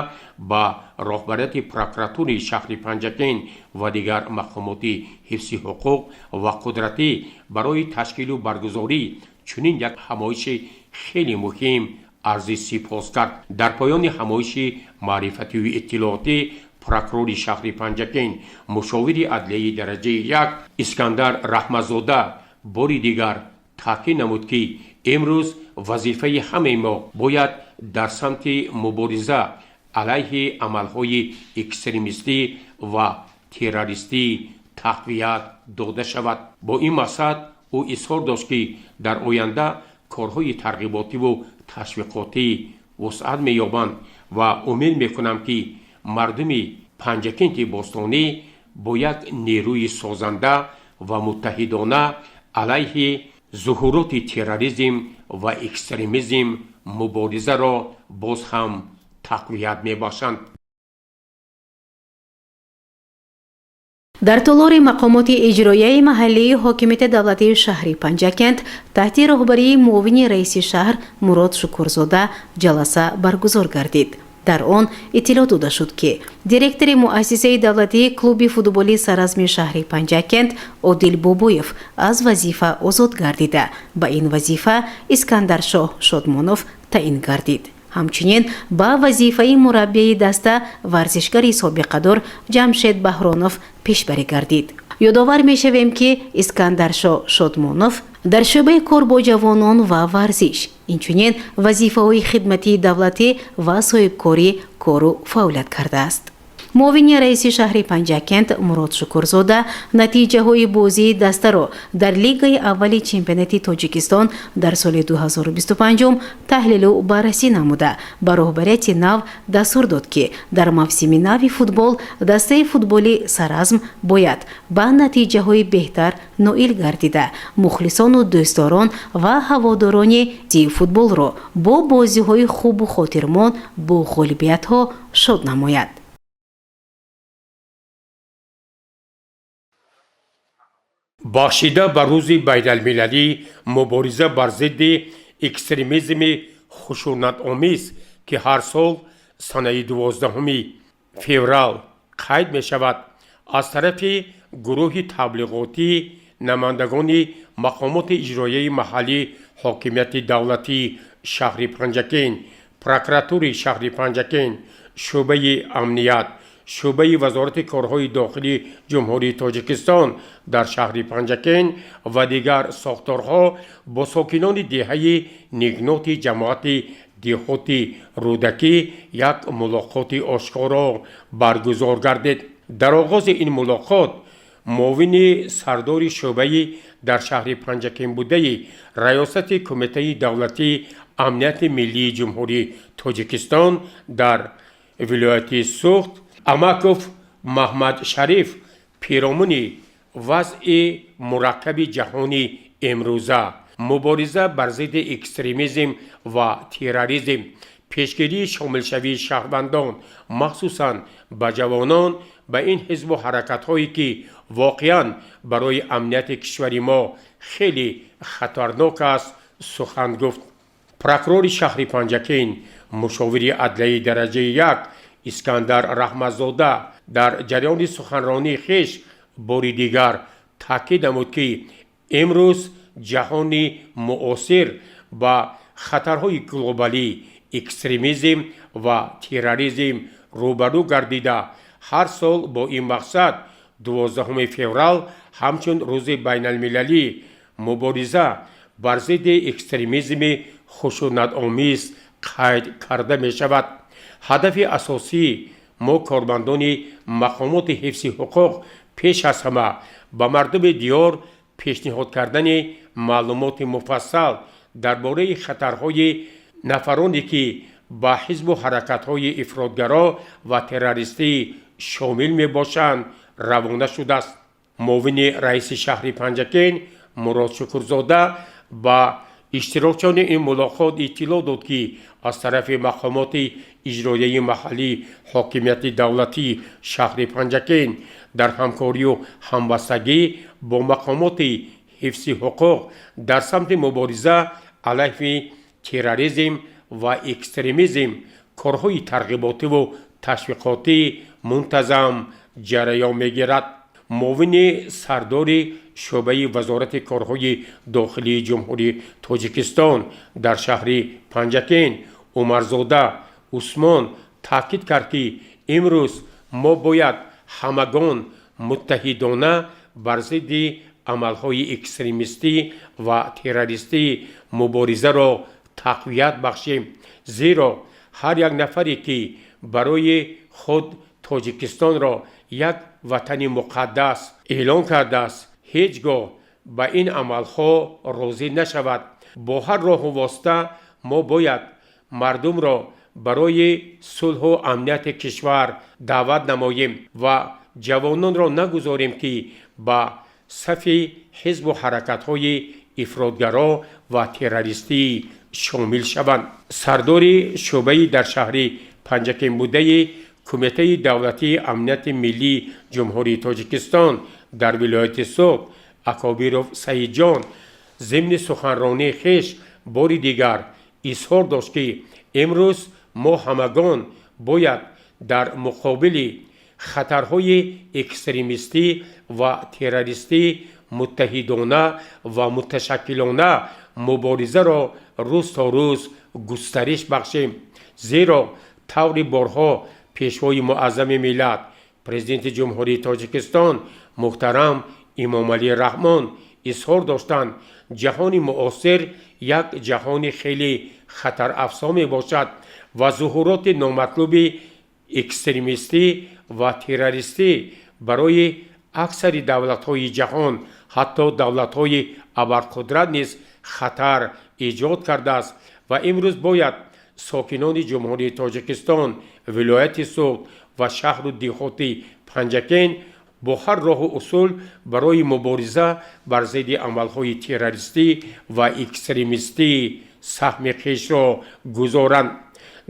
ба роҳбарияти прокуратураи шаҳри Панҷакен ва дигар мақомоти ҳифзи ҳуқуқ ва қудратӣ барои ташкилу баргузории чунин як ҳамоиши хеле муҳим арзи сипос кард. дар поёни ҳамоиши маърифатию иттилоотӣ прокурори шаҳри Панҷакен мушовири адлияи дараҷаи 1 Искандар Раҳматзода бори дигар таъкид намуд ки имрӯз вазифаи ҳамаи мо бояд дар самти мубориза алайҳи амалҳои экстремистӣ ва террористӣ тақвият дода шавад. бо ин мақсад ӯ изҳор дошт ки дар оянда корҳои тарғиботиву ташвиқотӣ вусъат меёбанд ва умед мекунам ки мардуми Панҷакенти Бостонӣ бо як нерӯи созанда ва муттаҳидона علیه ظهورات تروریسم و اکستریمیسم مبارزه را باز هم تقویت می باشند. дар толори мақомоти иҷроияи маҳаллии ҳокимияти давлатии шаҳри панҷакент таҳти роҳбарии муовини раиси шаҳр Мурод Шукурзода ҷаласа баргузор гардид. дар он иттилоъ дода шуд ки директори муассисаи давлатии клуби футболии саразми шаҳри панҷакент Одил Бобоев аз вазифа озод гардида ба ин вазифа Искандаршоҳ Шодмонов таъин гардид. ҳамчунин ба вазифаи мураббии даста варзишгари собиқадор Ҷамшед Баҳронов пешбарӣ гардид. ёдовар мешавем ки Искандаршоҳ Шодмонов дар шӯъбаи кор бо ҷавонон ва варзиш, инчунин вазифаҳои хидматии давлатӣ ва соҳибкорӣ кору фаъолият кардааст. муовини раиси шаҳри панҷакент Мурод Шукурзода натиҷаҳои бозии дастаро дар лигаи аввали чемпионати Тоҷикистон дар соли 2025 таҳлилу баррасӣ намуда ба роҳбарияти нав дастур дод ки дар мавсими нави футбол дастаи футболи Саразм бояд ба натиҷаҳои беҳтар ноил гардида мухлисону дӯстдорон ва ҳаводорони тии футболро бо бозиҳои хубу хотирмон бо ғолибиятҳо шод намояд. бахшида ба рӯзи байналмилалӣ мубориза бар зидди экстремизми хушунатомез ки ҳар сол санаи 12 феврал қайд мешавад аз тарафи гурӯҳи таблиғотӣ намояндагони мақомоти иҷроияи маҳаллӣ ҳокимияти давлатии шаҳри Панҷакент, прокуратураи шаҳри Панҷакент, шӯъбаи амният, шӯъбаи вазорати корҳои дохилии ҷумҳурии Тоҷикистон дар шаҳри Панҷакент ва дигар сохторҳо бо сокинони деҳаи нигноти ҷамоати деҳоти Рӯдакӣ як мулоқоти ошкоро баргузор гардид. дар оғози ин мулоқот муовини сардори шӯъбаи дар шаҳри Панҷакент будаи раёсати кумитаи давлатии амнияти миллии ҷумҳурии Тоҷикистон дар вилояти Суғд Амаков Маҳмад Шариф пиромони вазъи мураккаби ҷаҳони имрӯза, мубориза бар зидди экстремизм ва терроризм, пешгирии шомилшавии шаҳрвандон, махсусан ба ҷавонон ба ин ҳизбу ҳаракатҳое ки воқеан барои амнияти кишвари мо хеле хатарнок аст сухан гуфт. прокурори шаҳри Панҷакент, мушовири адлияи дараҷаи 1 Искандар Раҳматзода дар ҷараёни суханронии хеш бори дигар таъкид намуд ки имрӯз ҷаҳони муосир ба хатарҳои глобалӣ, экстремизм ва терроризм рӯбарӯ гардида ҳар сол бо ин мақсад 12 феврал ҳамчун рӯзи байналмилалӣ мубориза бар зидди экстремизми хушунатомез қайд карда мешавад. ҳадафи асосии мо кормандони мақомоти ҳифзи ҳуқуқ пеш аз ҳама ба мардуми диёр пешниҳод кардани маълумоти муфассал дар бораи хатарҳои нафароне ки ба ҳизбу ҳаракатҳои ифротгаро ва террористӣ шомил мебошанд равона шудааст. муовини раиси шаҳри Панҷакент Мурод Шукурзода ба иштирокчиёни ин мулоқот иттилоъ дод ки аз тарафи мақомоти иҷроияи маҳаллии ҳокимияти давлатии шаҳри Панҷакент дар ҳамкорию ҳамбастагӣ бо мақомоти ҳифзи ҳуқуқ дар самти мубориза алайҳи терроризм ва экстремизм корҳои тарғиботиву ташвиқотӣ мунтазам ҷараён мегирад. муовини сардори шӯъбаи вазорати корҳои дохилии ҷумҳурии Тоҷикистон дар шаҳри Панҷакент Умарзода Усмон таъкид кард ки имрӯз мо бояд ҳамагон муттаҳидона бар зидди амалҳои экстремистӣ ва террористӣ муборизаро тақвият бахшем, зеро ҳар як нафаре ки барои худ Тоҷикистонро як ватани муқаддас эълон кардааст ҳеҷ гоҳ ба ин амалҳо розӣ нашавад. бо ҳар роҳу восита мо бояд мардумро барои сулҳу амнияти кишвар даъват намоем ва ҷавононро нагузорем ки ба صف حزب و حرکت‌های افراطگرا و تروریستی شامل شوند. سردار شعبه در شهر پنجکن بوده کمیته دولتی امنیت ملی جمهوری تاجیکستان در ولایت سوق اکابیروف سعید جان ضمن سخنرانی خویش بار دیگر اظهار داشت که امروز ما همگان باید در مقابل خطرهای اکستریمیستی و تروریستی متحدانه و متشکلانه مبارزه را روز تا روز گسترش بخشیم، زیرا طور بارها پیشوای معظم ملت پرزیدنت جمهوری تاجیکستان محترم امام علی رحمان اظهار داشتند جهان معاصر یک جهان خیلی خطر افزا می باشد و ظهورات نامطلوب اکستریمیستی و تروریستی برای اکثر دولت‌های جهان حتی دولت‌های ابرقدرت نیز خطر ایجاد کرده است و امروز باید ساکنان جمهوری تاجیکستان ولایت سوق و شهر و دیهات پنجکن با هر راه و اصول برای مبارزه بر ضد عملهای تروریستی و اکستریمیستی سهم خویش را گذارند.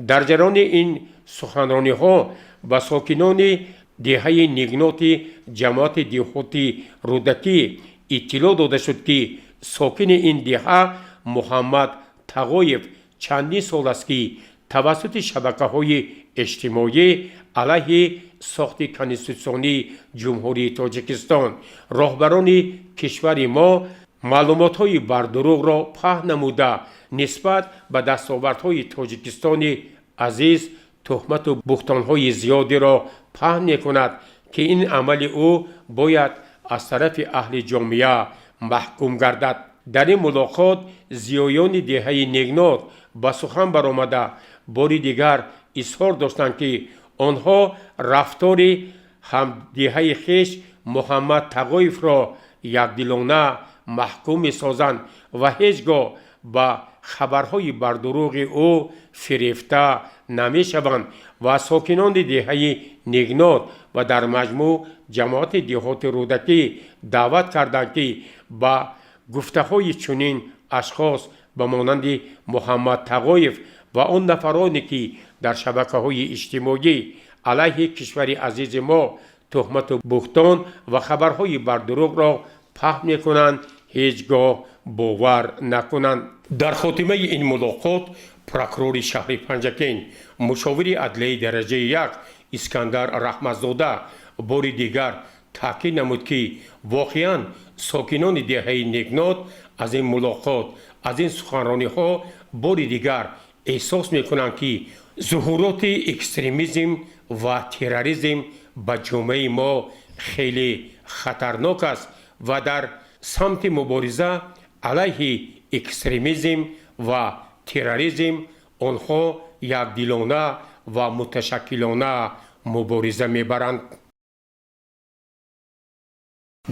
در جریان این سخنرانی ها با ساکنان دهه نگنات جماعت دیهاتی رودکی اطلاع داده شد که ساکن این دهه محمد تقایف چندین سال است که توسط شبکه‌های اجتماعی علیه ساخت کنستیتوسیونی جمهوری تاجیکستان راهبران کشور ما معلومات‌های بردروغ را پهن نموده نسبت به دستاوردهای تاجیکستان عزیز تهمت و بهتان‌های زیادی را پهن می‌کند که این عمل او باید از طرف اهل جامعه محکوم گردد. در این ملاقات زیایان دهه نگنات با سخن برآمده بار دیگر اظهار داشتند که آنها رفتار همدیهه خویش محمد تقایف را یکدلانه محکوم می‌سازند و هیچگاه با خبرهای بردروغ او فریفته نمی‌شوند و ساکنان دهه نگنات و در مجموع جماعت دیهات رودکی دعوت کردند که با گفته‌های چنین اشخاص به مانند محمد تقایف و آن نفرانی که در شبکه‌های اجتماعی علیه کشور عزیز ما تهمت و بهتان و خبرهای بردروغ را پهن می‌کنند هیچگاه باور نکنند. در خاتمه این ملاقات پروکورور شهر پنجکن مشاور عدلیه درجه 1 اسکندر رحمتزاده بار دیگر تاکید نمود که واقعاً ساکنان دهه نگنات از این ملاقات از این سخنرانی ها بار دیگر احساس میکنند که ظهورات اکستریمیسم و تروریسم به جامعه ما خیلی خطرناک است و در سمت مبارزه علیه اکستریمیسم و تروریسم آنها یکدلانه و متشکلانه مبارزه میبرند.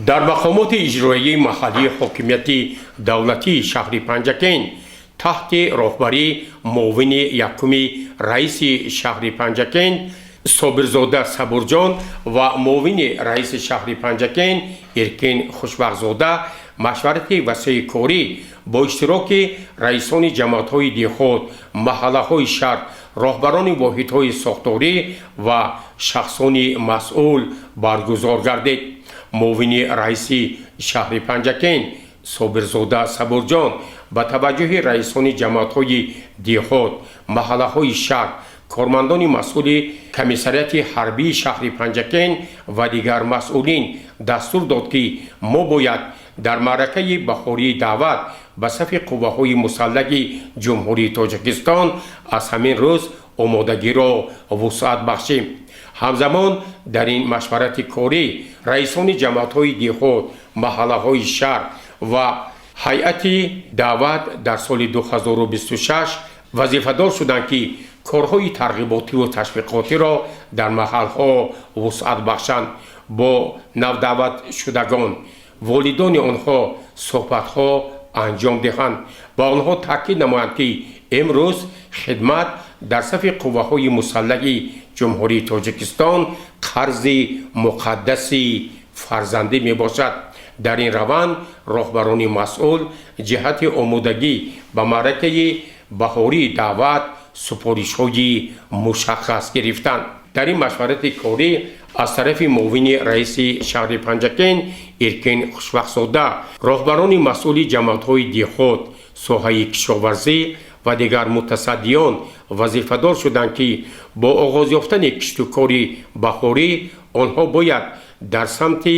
در مقامات اجرایی محلی حاکمیت دولتی شهر پنجکن تحت راهبری معاون یکم رئیس شهر پنجکن صابرزاده صبورجان و معاون رئیس شهر پنجکن ارکین خوشبختزاده مشورت وسیع کاری با اشتراک رئیسان جماعت‌های دیهات، محله‌های شهر، راهبران واحدهای ساختاری و شخصان مسئول برگزار گردید. معاون رئیس شهر پنجکن صابرزاده صبورجان با توجه رئیسان جماعت‌های دیهات، محله‌های شهر، کارمندان مسئول کمیسریت حربی شهر پنجکن و دیگر مسئولین دستور داد که ما باید در معرکه بهاری دعوت به صف قوه‌های مسلح جمهوری تاجیکستان از همین روز آمادگی را وسعت بخشیم. همزمان در این مشورت کاری رئیسان جماعت‌های دیهات، محله‌های شهر و هیئت دعوت در سال 2026 وظیفه‌دار شدند که کارهای ترغیباتی و تشویقاتی را در محل‌ها وسعت بخشند. با نودعوت شدگان والدان آنها صحبت‌ها انجام دهند و آنها تاکید نمایند که امروز خدمت در صف قوه‌های مسلح جمهوری تاجیکستان قرض مقدسی فرزندی می باشد. дар ин раванд роҳбарони масъул ҷиҳати омодагӣ ба маъракаи баҳории даъват супоришҳои мушаххас гирифтанд. дар ин машварати корӣ аз тарафи муовини раиси шаҳри Панҷакен Иркин Хушбахтзода роҳбарони масъули ҷамъиятҳои деҳот, соҳаи кишоварзӣ ва дигар мутасаддиён вазифадор шуданд, ки бо оғоз ёфтани киштукори баҳорӣ онҳо бояд дар самти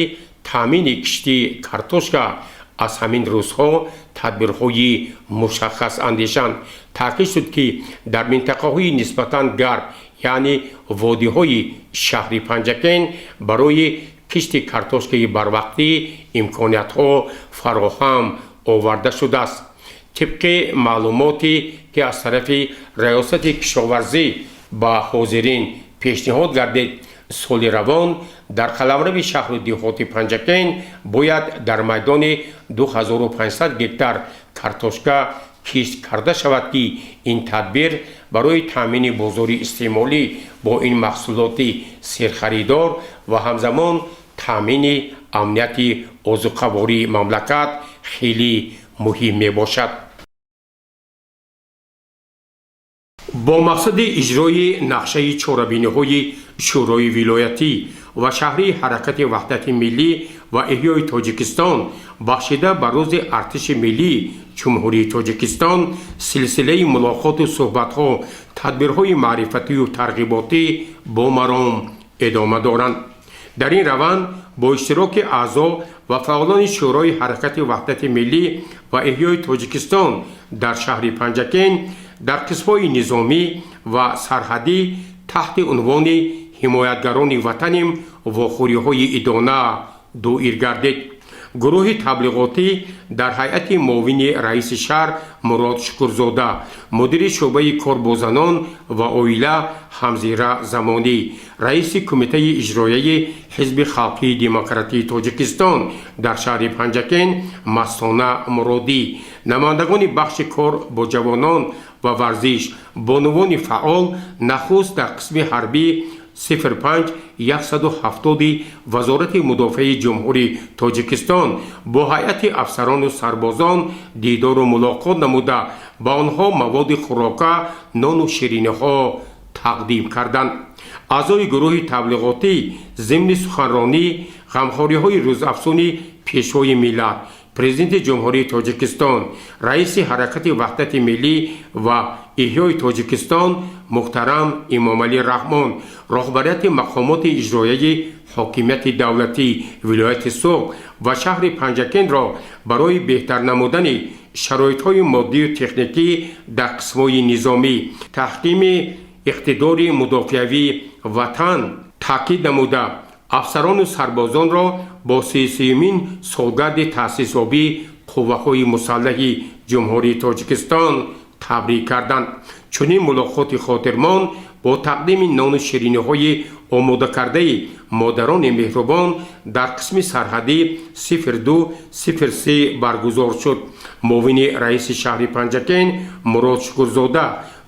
таъмини кишти картошка аз ҳамин рӯзҳо тадбирҳои мушаххас андешанд. таъкид шуд, ки дар минтақаҳои нисбатан гарм, яъне водиҳои шаҳри Панҷакен барои кишти картошкаи барвақтӣ имкониятҳо фароҳам оварда шудааст. тибқи маълумоте, ки аз тарафи раёсати кишоварзӣ ба ҳозирин пешниҳод гардид, соли равон дар қаламрави шаҳру деҳоти Панҷакен бояд дар майдони 2500 гектар картошка кишт карда шавад, ки ин тадбир барои таъмини бозори истеъмолӣ бо ин маҳсулоти серхаридор ва ҳамзамон таъмини амнияти озуқавории мамлакат хеле муҳим мебошад. бо мақсади иҷрои нақшаи чорабиниҳои шӯрои вилоятӣ ва шаҳрии ҳаракати ваҳдати миллӣ ва иҳёи Тоҷикистон бахшида ба рӯзи артиши миллии ҷумҳурии Тоҷикистон силсилаи мулоқоту суҳбатҳо, тадбирҳои маърифатию тарғиботӣ бо маром идома доранд. дар ин раванд бо иштироки аъзо ва фаъолони шӯрои ҳаракати ваҳдати миллӣ ва иҳёи Тоҷикистон дар шаҳри Панҷакен дар қисмҳои низомӣ ва сарҳадӣ таҳти унвони ҳимоятгарони ватаним вохӯриҳои идона доир гардид. гурӯҳи таблиғотӣ дар ҳайати муовини раиси шаҳр Мурод Шукурзода, мудири шӯъбаи кор бо занон ва оила Ҳамзира Замонӣ, раиси кумитаи иҷроияи Ҳизби Халқии Демократии Тоҷикистон дар шаҳри Панҷакен Мастона Муродӣ, намояндагони бахши кор бо ҷавонон ва варзиш, бонувони фаъол нахуст дар қисми ҳарбӣ 05-170 вазорати мудофиаи ҷумҳурии Тоҷикистон бо ҳайати афсарону сарбозон дидору мулоқот намуда ба онҳо маводи хӯрока, нону шириниҳо тақдим карданд. аъзои гурӯҳи таблиғотӣ зимни суханронӣ ғамхориҳои рӯзафзуни пешвои миллат, президенти ҷумҳурии Тоҷикистон, раиси ҳаракати ваҳдати миллӣ ва иҳёи Тоҷикистон муҳтарам Имомалӣ Раҳмон, роҳбарияти мақомоти иҷроияи ҳокимияти давлатии вилояти Суғд ва шаҳри Панҷакенро барои беҳтар намудани шароитҳои моддию техникӣ дар қисмҳои низомӣ, таҳкими иқтидори мудофиавии ватан таъкид намуда, афсарону сарбозонро бо 33-мин солгарди таъсисёбии қувваҳои мусаллаҳи ҷумҳурии Тоҷикистон табрик карданд. чунин мулоқоти хотирмон бо тақдими нону шириниҳои омодакардаи модарони меҳрубон дар қисми сарҳадӣ 0203 баргузор шуд. муовини раиси шаҳри Панҷакен Мурод Шукурзода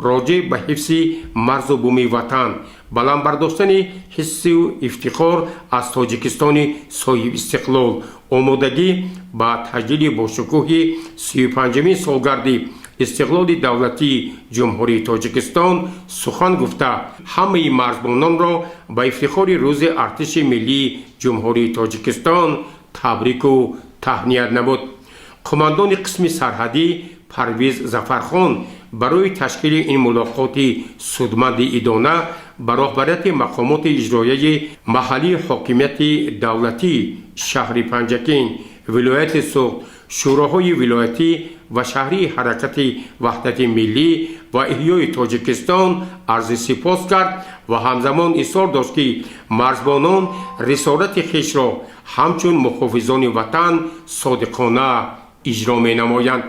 роҷеъ ба ҳифзи марзу буми ватан, баландбардоштани ҳиссу ифтихор аз Тоҷикистони соҳиб истиқлол, омодагӣ ба таҷлили бошукӯҳи 35-мин солгарди истиқлоли давлатии ҷумҳурии Тоҷикистон сухан гуфта, ҳамаи марзбононро ба ифтихори рӯзи артиши миллии ҷумҳурии Тоҷикистон табрику таҳният намуд. қумандони қисми сарҳадӣ Парвиз Зафархон барои ташкили ин мулоқоти судманди идона ба роҳбарияти мақомоти иҷроияи маҳаллии ҳокимияти давлатии шаҳри Панҷакен, вилояти Суғд, шӯроҳои вилоятӣ ва шаҳрии ҳаракати ваҳдати миллӣ ва иҳёи Тоҷикистон арзи сипос кард ва ҳамзамон изҳор дошт, ки марзбонон рисолати хишро ҳамчун муҳофизони ватан содиқона иҷро менамоянд.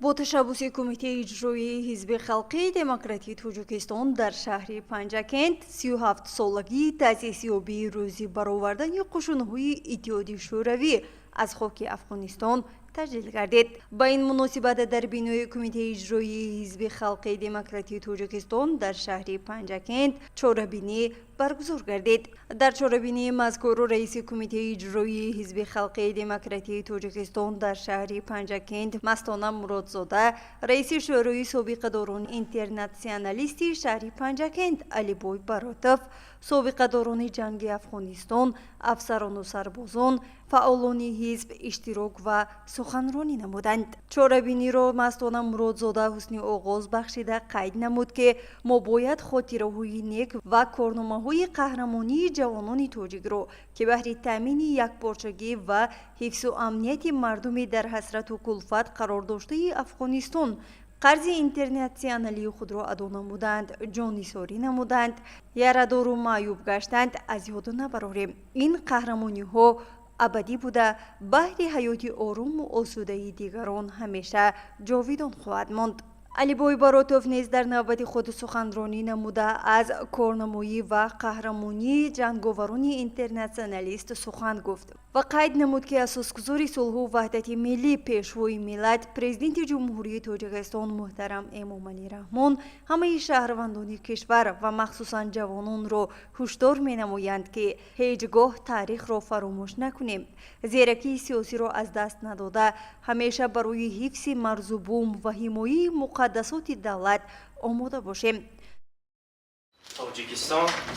бо ташаббуси кумитаи иҷроии ҳизби халқии демократии Тоҷикистон дар шаҳри Панҷакент 37-солагии таъсисёбии рӯзи баровардани қушунҳои Иттиҳоди шӯравӣ аз хоки Афғонистон تجلیل گردید. با این مناسبت در بینای کمیته اجرایی حزب خلق دموکراتی تاجیکستان در شهر پنجکند چهاره‌بینی برگزار گردید. در چهاره‌بینی مذکور رئیس کمیته اجرایی حزب خلق دموکراتی تاجیکستان در شهر پنجکند مستانه مرادزاده، رئیس شورای سابق داران اینترناسیونالیستی شهر پنجکند علیبوی براتوف، سابق داران جنگ افغانستان، افسران و سربازان، فعالان حزب اشتراک و سخنرانی نمودند. چهاره‌بینی را مستانه مرادزاده حسنی آغاز بخشیده قید نمود که ما باید خاطره‌های نیک و کارنامه‌های قهرمانی جوانان تاجیک را که بهر تامین یکپارچگی و حفظ و امنیت مردم در حسرت و کلفت قرار داشته افغانستان قرض اینترناسیونالی خود را ادا نمودند، جانیساری نمودند، یاردار و معیوب گشتند، از یاد نبراریم. این قهرمانی ها ابدی بوده، بهر حیات آروم و آسوده دیگران همیشه جاویدان خواهد ماند. علیبوی براتوف نیز در نوبت خود سخنرانی نموده از کارنمایی و قهرمانی جنگاوران اینترناسیونالیست سخن گفت و قید نمود که اساسگذار صلح و وحدت ملی پیشوای ملت پرزیدنت جمهوری تاجیکستان محترم امامعلی رحمان همه شهروندان کشور و مخصوصا جوانان را هشدار می‌نمایند که هیچگاه تاریخ را فراموش نکنیم، زیرکی سیاسی را از دست نداده همیشه برای حفظ مرز و بوم و حمایت مقدسات دولت آماده باشیم.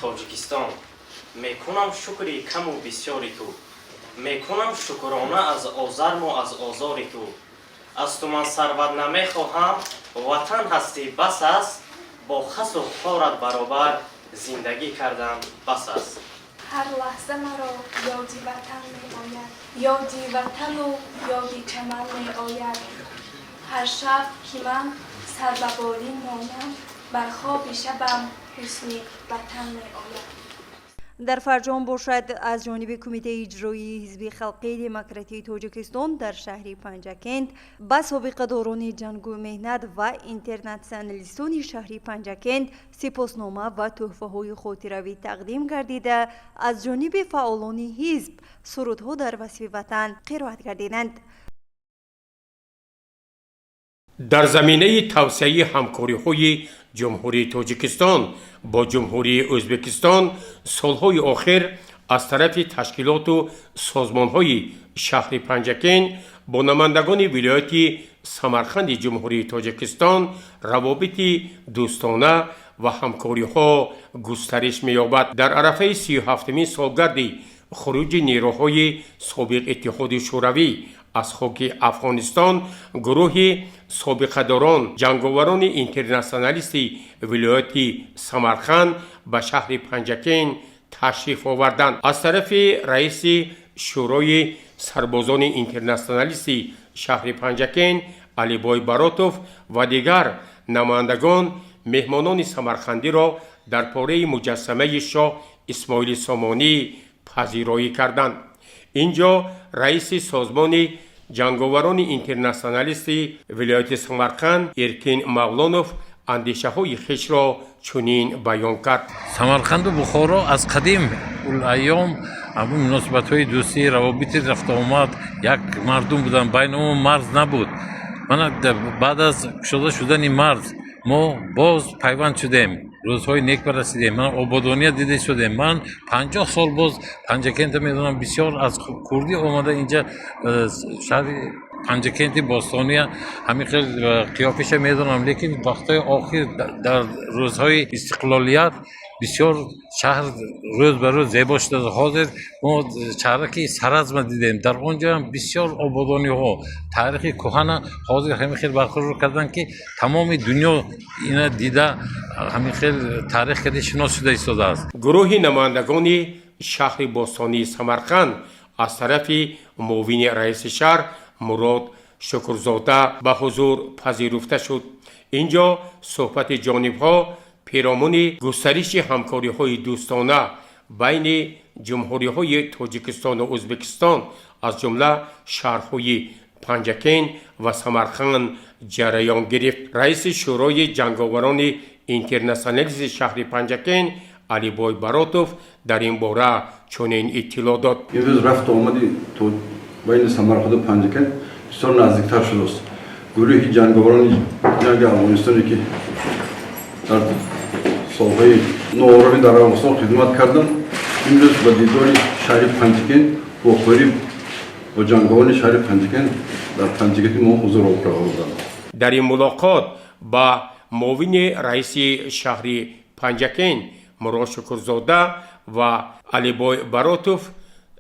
تاجیکستان میکنم شکری کم و بسیاری تو، میکنم شکرانه از آزرم و از آزاری تو. از تو من ثروت نمیخواهم، وطن هستی بس است، با خس و خارت برابر زندگی کردم بس است. هر لحظه مرا یادی وطن می آید، یادی وطن و یادی چمن می آید. هر شب که من سر به بالین مانم، بر خواب شبم حسن وطن می آید. در فرجام باشد از جانب کمیته اجرایی حزب خلق دموکراتی تاجیکستان در شهر پنجکند با سابق داران جنگ و مهنت و اینترناسیونالیستان شهر پنجکند سپاسنامه و تحفه های خاطروی تقدیم گردیده از جانب فعالان حزب سرودها در وصف وطن قرائت گردیدند. در زمینه توسعه همکاری‌های جمهوری تاجیکستان با جمهوری ازبکستان سالهای آخر از طرف تشکیلات و سازمان‌های شهر پنجکند با نمایندگان ولایت سمرقند جمهوری تاجیکستان روابط دوستانه و همکاری‌ها گسترش می‌یابد. در عرفه 37مین سالگرد خروج نیروهای سابق اتحاد شوروی از خاک افغانستان گروه سابقه‌داران جنگاوران اینترناسیونالیستی ولایت سمرقند به شهر پنجکند تشریف آوردند. از طرف رئیس شورای سربازان اینترناسیونالیستی شهر پنجکند علیبوی براتوف و دیگر نمایندگان مهمانان سمرقندی را در پاره مجسمه شاه اسماعیل سامانی پذیرایی کردند. اینجا رئیس سازمان جنگاوران اینترناسیونالیستی ولایت سمرقند ارکین مغلانوف اندیشه های خویش را چنین بیان کرد. سمرقند و بخارا از قدیم الایام همون مناسبت های دوستی روابط رفت آمد یک مردم بودن، بین اون مرز نبود. من بعد از شدن مرز ما باز پیوند شدیم، روزهای نیک برسیدیم، من آبادانی دیده شدیم. من 50 سال باز پنجکند میدونم بسیار از کردی آمده اینجا شهر پنجکند باستانی همین خیلی قیافش میدونم، لیکن وقتای آخر در روزهای استقلالیت بسیار شهر روز به روز زیبا شده. حاضر ما شهرکی سرزم دیدیم، در اونجا هم بسیار آبادانی ها تاریخ کهنه حاضر همین خیلی برقرار کردن که تمام دنیا اینا دیده همین خیلی تاریخ کده شناس شده ایستاده است. گروه نمایندگان شهر باستانی سمرقند از طرف معاون رئیس شهر مراد شکرزاده به حضور پذیرفته شد. اینجا صحبت جانب‌ها پیرامون گسترش همکاری‌های دوستانه بین جمهوری‌های تاجیکستان و ازبکستان از جمله شهرهای پنجکند و سمرقند جریان گرفت. رئیس شورای جنگاوران اینترناسیونالیستی شهر پنجکند علیبوی براتوف در این باره چنین اطلاع داد. یه روز رفت آمدی تو بین سمرقند و پنجکند بسیار نزدیکتر شده است. گروه جنگاوران جنگ افغانستانی که در سالهای نوآرامی در افغانستان خدمت کردند امروز به دیدار شهر پنجگین با قریب با جنگاوران شهر پنجگین در پنجگین ما حضور آوردند. در این ملاقات با معاون رئیس شهر پنجگین مراد شکرزاده و علی بای براتوف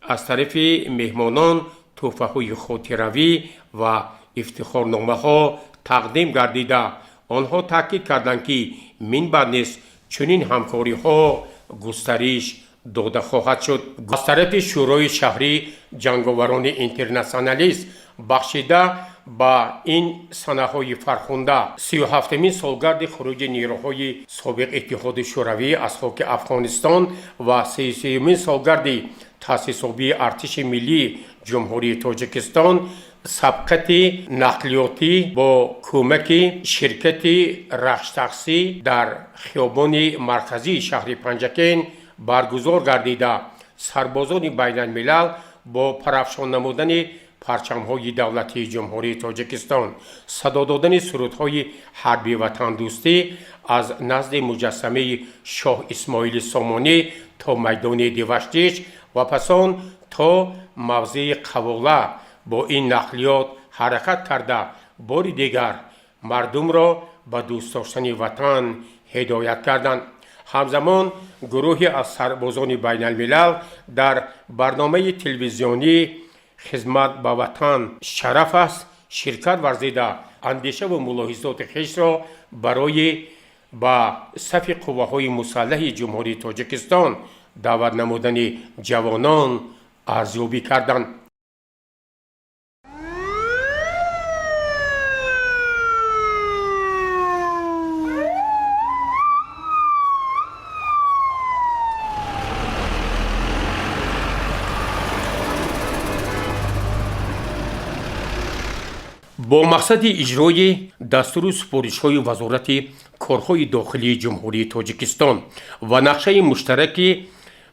از طرف مهمانان تحفه‌های خاطره‌ای و افتخارنامه‌ها تقدیم گردیده آنها تاکید کردند که من بعد نیز چنین همکاری‌ها گسترش داده خواهد شد. از طرف شورای شهری جنگاوران اینترنشنالیست بخشیده با این سنه‌های فرخنده 37مین سالگرد خروج نیروهای سابق اتحاد شوروی از خاک افغانستان و 33مین سالگرد تأسیس‌یابی ارتش ملی جمهوری تاجیکستان سبقت نقلیاتی با کمک شرکت رخش‌تقسی در خیابان مرکزی شهر پنجگین برگزار گردیده سربازان بین الملل با پرافشان نمودن پرچم‌های دولتی جمهوری تاجیکستان صدا دادن سرودهای حربی وطن دوستی از نزد مجسمه شاه اسماعیل سامانی تا میدان دیوشتیچ و پس آن تا موضع قواله با این نقلیات حرکت کرده بار دیگر مردم را به دوست داشتن وطن هدایت کردند. همزمان گروهی از سربازان بین الملل در برنامه تلویزیونی خدمت به وطن شرف است شرکت ورزیده اندیشه و ملاحظات خویش را برای با صف قوه‌های مسلح جمهوری تاجیکستان دعوت نمودن جوانان ارزیابی کردند. با مقصد اجرای دستور سپارش‌های وزارت کارهای داخلی جمهوری تاجیکستان و نقشه مشترک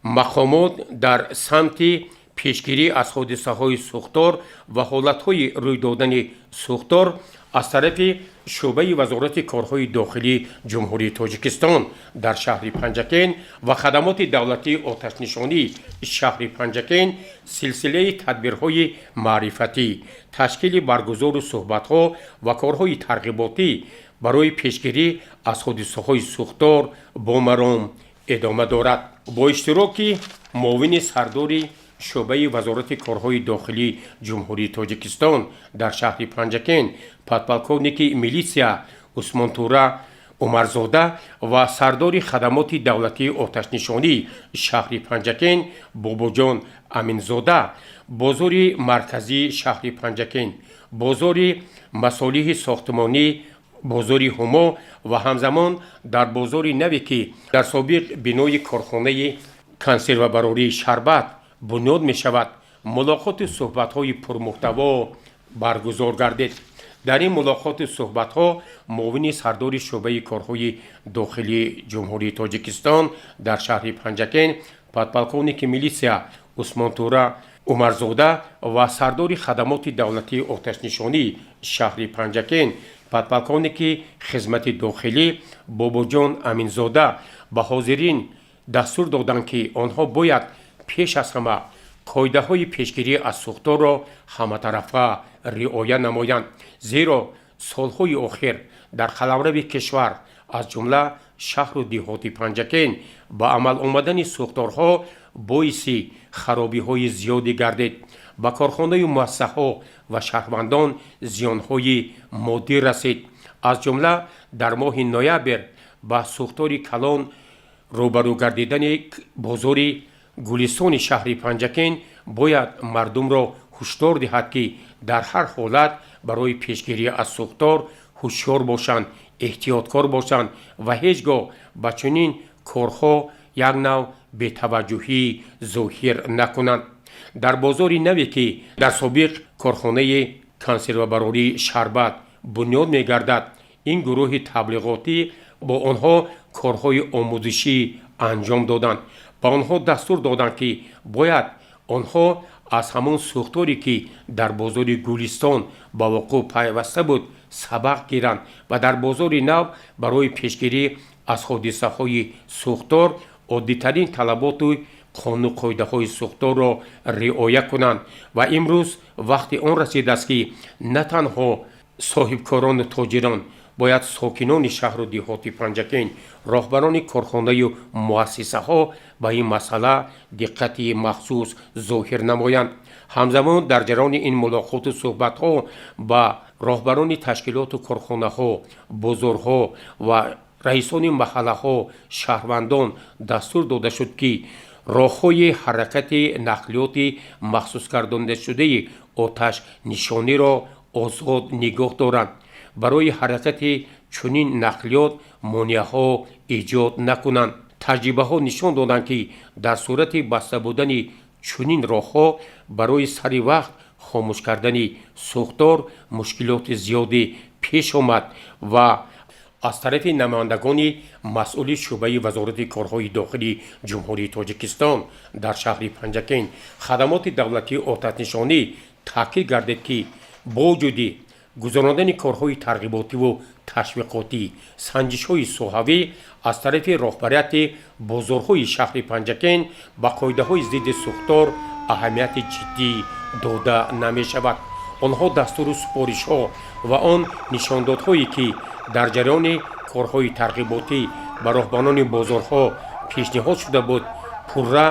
مقامات در سمت پیشگیری از حادثه‌های سوختار و حالت‌های روی دادن سوختار از طرف شعبه وزارت کارهای داخلی جمهوری تاجیکستان در شهر پنجگین و خدمات دولتی آتش‌نشانی شهر پنجگین سلسله تدبیرهای معرفتی تشکیل برگزار صحبت‌ها و کارهای ترغیباتی برای پیشگیری از حادثه‌های سوختار با مرام ادامه دارد. با اشتراک معاون سرداری شعبه وزارت کارهای داخلی جمهوری تاجیکستان در شهر پنجگین پادپولکوونیک میلیسیا عثمان توره عمرزاده و سردار خدمات دولتی آتش‌نشانی شهر پنجگین باباجان امینزاده بازار مرکزی شهر پنجگین بازار مصالح ساختمانی بازار هما و همزمان در بازار نوی که در سابق بنای کارخانه کنسروبراری شربت بنیاد می شود ملاقات صحبت های پرمحتوا برگزار گردید. در این ملاقات صحبت ها معاون سردار شعبه کارهای داخلی جمهوری تاجیکستان در شهر پنجگین پادپولکوونیک میلیسیا عثمان توره عمرزاده و سردار خدمات دولتی آتش‌نشانی شهر پنجگین پادپولکوونیک خدمت داخلی باباجان امینزاده به حاضرین دستور دادند که آنها باید پیش از همه قاعده های پیشگیری از سوختار را همه طرفه رعایت نمایند زیرا سالهای اخیر در قلمرو کشور از جمله شهر و دیهات پنجگین با عمل آمدن سوختارها باعث خرابی های زیادی گردید با کارخانه و مؤسسه‌ها و شهروندان زیانهای مادی رسید از جمله در ماه نوامبر با سوختار کلان روبرو گردیدن بازار گلستان شهر پنجگین باید مردم را هشدار دهد که در هر حالت برای پیشگیری از سوختار هوشیار باشند احتیاطکار باشند و هیچگاه به چنین کارها یک نوع بی‌توجهی ظاهر نکنند. در بازار نوی که در سابق کارخانه کنسروبراری شربت بنیاد می‌گردد این گروه تبلیغاتی با آنها کارهای آموزشی انجام دادند با آنها دستور دادند که باید آنها аз ҳамон сӯхторе ки дар бозори гулистон ба вуқӯъ пайваста буд сабақ гиранд ва дар бозори нав барои пешгирӣ аз ҳодисаҳои сӯхтор оддитарин талаботу қонунқоидаҳои сӯхторро риоя кунанд ва имрӯз вақти он расидааст ки на танҳо соҳибкорону тоҷирон бояд сокинони шаҳру диҳоти панҷакен роҳбарони корхонаю муассисаҳо ба ин масъала диққати махсус зоҳир намоянд. ҳамзамон дар ҷараёни ин мулоқоту суҳбатҳо ба роҳбарони ташкилоту корхонаҳо бозорҳо ва раисони маҳаллаҳо шаҳрвандон дастур дода шуд ки роҳҳои ҳаракати нақлиёти махсускардонидашудаи оташнишониро озод нигоҳ доранд. барои ҳаракати чунин нақлиёт монеаҳо эҷод накунанд. таҷрибаҳо нишон доданд ки дар сурати баста будани чунин роҳҳо барои сари вақт хомӯш кардани сӯхтор мушкилоти зиёдӣ пеш омад ва аз тарафи намояндагони масъули шӯъбаи вазорати корҳои дохилӣ ҷумҳурии Тоҷикистон дар шаҳри Панҷакен хадамоти давлатии оташнишонӣ таъкид гардид ки бо вуҷуди гузарондани корҳои тарғиботиву ташвиқотӣ санҷишҳои соҳавӣ аз тарафи роҳбарияти бозорҳои шаҳри Панҷакен ба қоидаҳои зидди сӯхтор аҳамияти ҷиддӣ дода намешавад. онҳо дастуру супоришҳо ва он нишондодҳое ки дар ҷараёни корҳои тарғиботӣ ба роҳбарони бозорҳо пешниҳод шуда буд пурра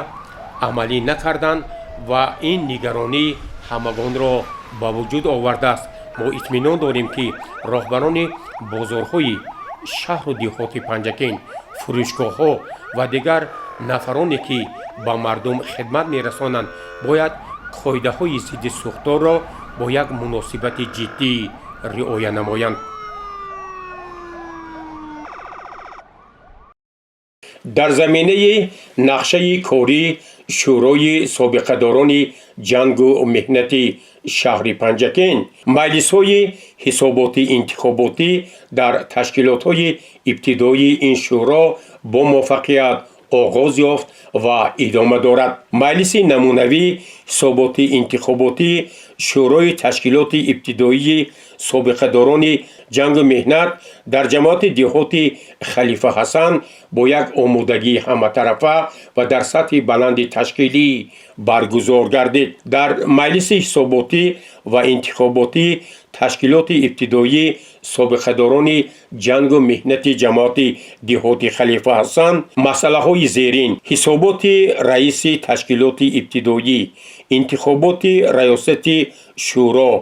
амалӣ накарданд ва ин нигаронӣ ҳамагонро ба вуҷуд овардааст. мо итминон дорем ки роҳбарони бозорҳои шаҳру диҳоти Панҷакен фурӯшгоҳҳо ва дигар нафароне ки ба мардум хидмат мерасонанд бояд қоидаҳои зидди сӯхторро бо як муносибати ҷиддӣ риоя намоянд. дар заминаи нақшаи корӣ шӯрои собиқадорони ҷангу меҳнати шаҳри Панҷакен маҷлисҳои ҳисоботи интихоботӣ дар ташкилотҳои ибтидоии ин шӯро бо муваффақият оғоз ёфт ва идома дорад. маҷлиси намунавии ҳисоботи интихоботӣ шӯрои ташкилоти ибтидоии собиқадорони ҷангу меҳнат дар ҷамоати диҳоти Халифа Ҳасан бо як омодагии ҳаматарафа ва дар сатҳи баланди ташкилӣ баргузор гардид. дар маҷлиси ҳисоботӣ ва интихоботӣ ташкилоти ибтидоии собиқадорони ҷангу меҳнати ҷамоати диҳоти Халифа Ҳасан масъалаҳои зерин: ҳисоботи раиси ташкилоти ибтидоӣ, интихоботи раёсати шӯро,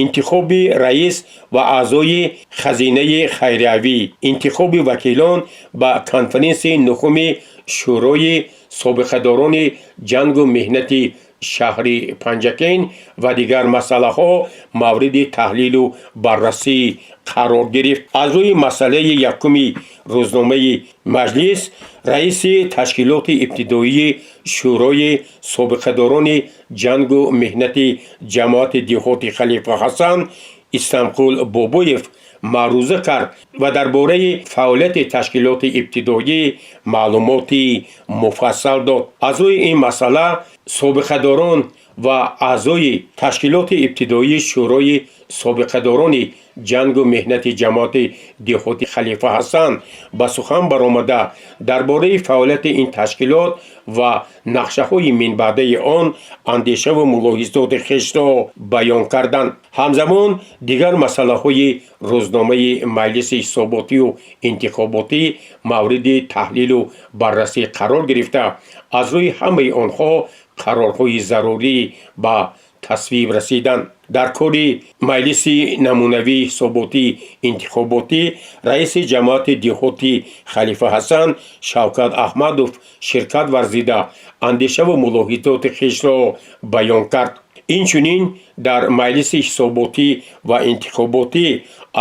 интихоби раис ва аъзои хазинаи хайриявӣ, интихоби вакилон ба конференсияи нухуми шӯрои собиқадорони ҷангу меҳнати шаҳри Панҷакен ва дигар масъалаҳо мавриди таҳлилу баррасӣ қарор гирифт. аз рӯи масъалаи якуми рӯзномаи маҷлис раиси ташкилоти ибтидоии шӯрои собиқадорони ҷангу меҳнати ҷамоати диҳоти Халифа Ҳасан Истамқул Бобоев маъруза кард ва дар бораи фаъолияти ташкилоти ибтидоӣ маълумоти муфассал дод. аз рӯи ин масъала собиқадорон ва аъзои ташкилоти ибтидоии шӯрои собиқадорони ҷангу меҳнати ҷамоати диҳоти Халифа Ҳасан ба сухан баромада дар бораи фаъолияти ин ташкилот ва нақшаҳои минбаъдаи он андешаву мулоҳизати хешро баён карданд. ҳамзамон дигар масъалаҳои рӯзномаи маҷлиси ҳисоботию интихоботӣ мавриди таҳлилу баррасӣ қарор гирифта аз рӯи ҳамаи онҳо қарорҳои зарурӣ ба тасвиб расиданд. дар кори маҷлиси намунавии ҳисоботии интихоботӣ раиси ҷамоати диҳоти Халифа Ҳасан Шавкат Аҳмадов ширкат варзида андешаву мулоҳизати хешро баён кард. инчунин дар маҷлиси ҳисоботӣ ва интихоботӣ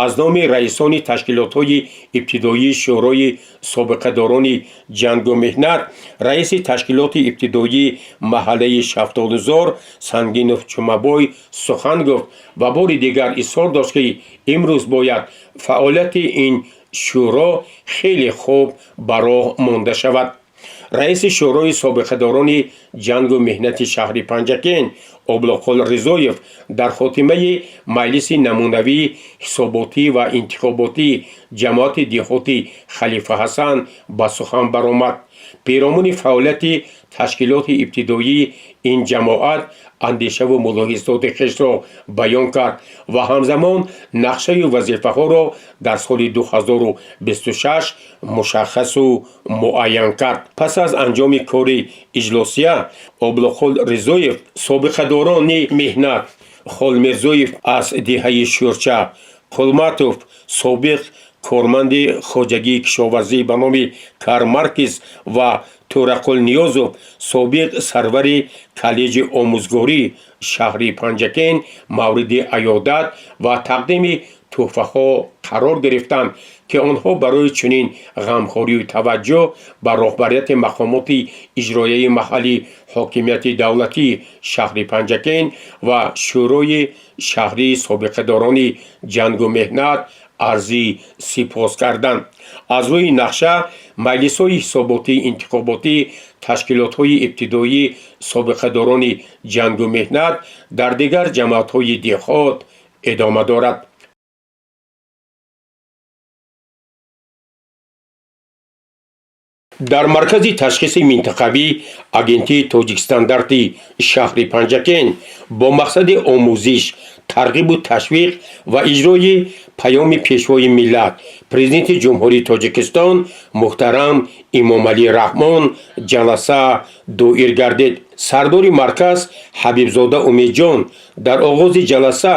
аз номи раисони ташкилотҳои ибтидоии шӯрои собиқадорони ҷангу меҳнат раиси ташкилоти ибтидоии маҳаллаи Шафтолузор Сангинов Ҷумабой сухан гуфт ва бори дигар изҳор дошт ки имрӯз бояд фаъолияти ин шӯро хеле хуб ба роҳ монда шавад. раиси шӯрои собиқадорони ҷангу меҳнати шаҳри Панҷакен Облоқул Ризоев дар хотимаи Маҷлиси намунавии ҳисоботӣ ва интихоботии ҷамоати деҳоти Халифа Ҳасан ба сухан баромад. пейромони фаъолияти ташкилоти ибтидоии ин ҷамоат андешаву мулоҳизати хешро баён кард ва ҳамзамон нақшаю вазифаҳоро дар соли 2026 мушаххасу муайян кард. пас аз анҷоми кори иҷлосия Облоқул Ризоев собиқадорони меҳнат Холмирзоев аз деҳаи Шӯрча, Қулматов собиқ корманди хоҷагии кишоварзӣ ба номи Кармаркис ва Турақулниёзов собиқ сарвари коллеҷи омӯзгорӣ шаҳри Панҷакен мавриди аёдат ва тақдими тӯҳфаҳо қарор гирифтанд ки онҳо барои чунин ғамхорию таваҷҷӯҳ ба роҳбарияти мақомоти иҷроияи маҳаллии ҳокимияти давлатии шаҳри Панҷакен ва шӯрои шаҳрии собиқадорони ҷангу меҳнат арзи сипос карданд. аз рӯи нақша маҷлисҳои ҳисоботии интихоботии ташкилотҳои ибтидоии собиқадорони ҷангу меҳнат дар дигар ҷамоатҳои деҳот идома дорад. дар маркази ташхиси минтақавӣ агентии тоҷикстандарти шаҳри Панҷакен бо мақсади омӯзиш, тарғибу ташвиқ ва иҷрои паёми пешвои миллат президенти ҷумҳурии Тоҷикистон муҳтарам Имомалӣ Раҳмон ҷаласа доир гардид. сардори марказ Ҳабибзода Умедҷон дар оғози ҷаласа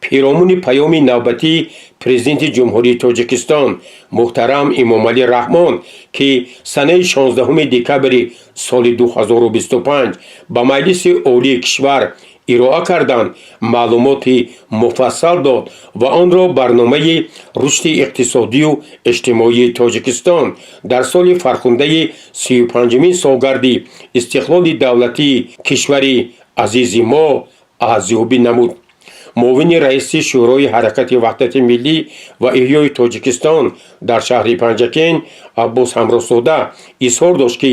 пиромони паёми навбатии президенти ҷумҳурии Тоҷикистон муҳтарам Имомалӣ Раҳмон ки санаи 16 декабри соли 2025 ба Маҷлиси олии кишвар ироа карданд, маълумоти муфассал дод ва онро барномаи рушди иқтисодию иҷтимоии Тоҷикистон дар соли фархундаи 35-мин солгарди истиқлоли давлатии кишвари азизи мо арзёбӣ намуд. муовини раиси шӯрои ҳаракати ваҳдати миллӣ ва иҳёи Тоҷикистон дар шаҳри Панҷакен Аббос Ҳамросода изҳор дошт ки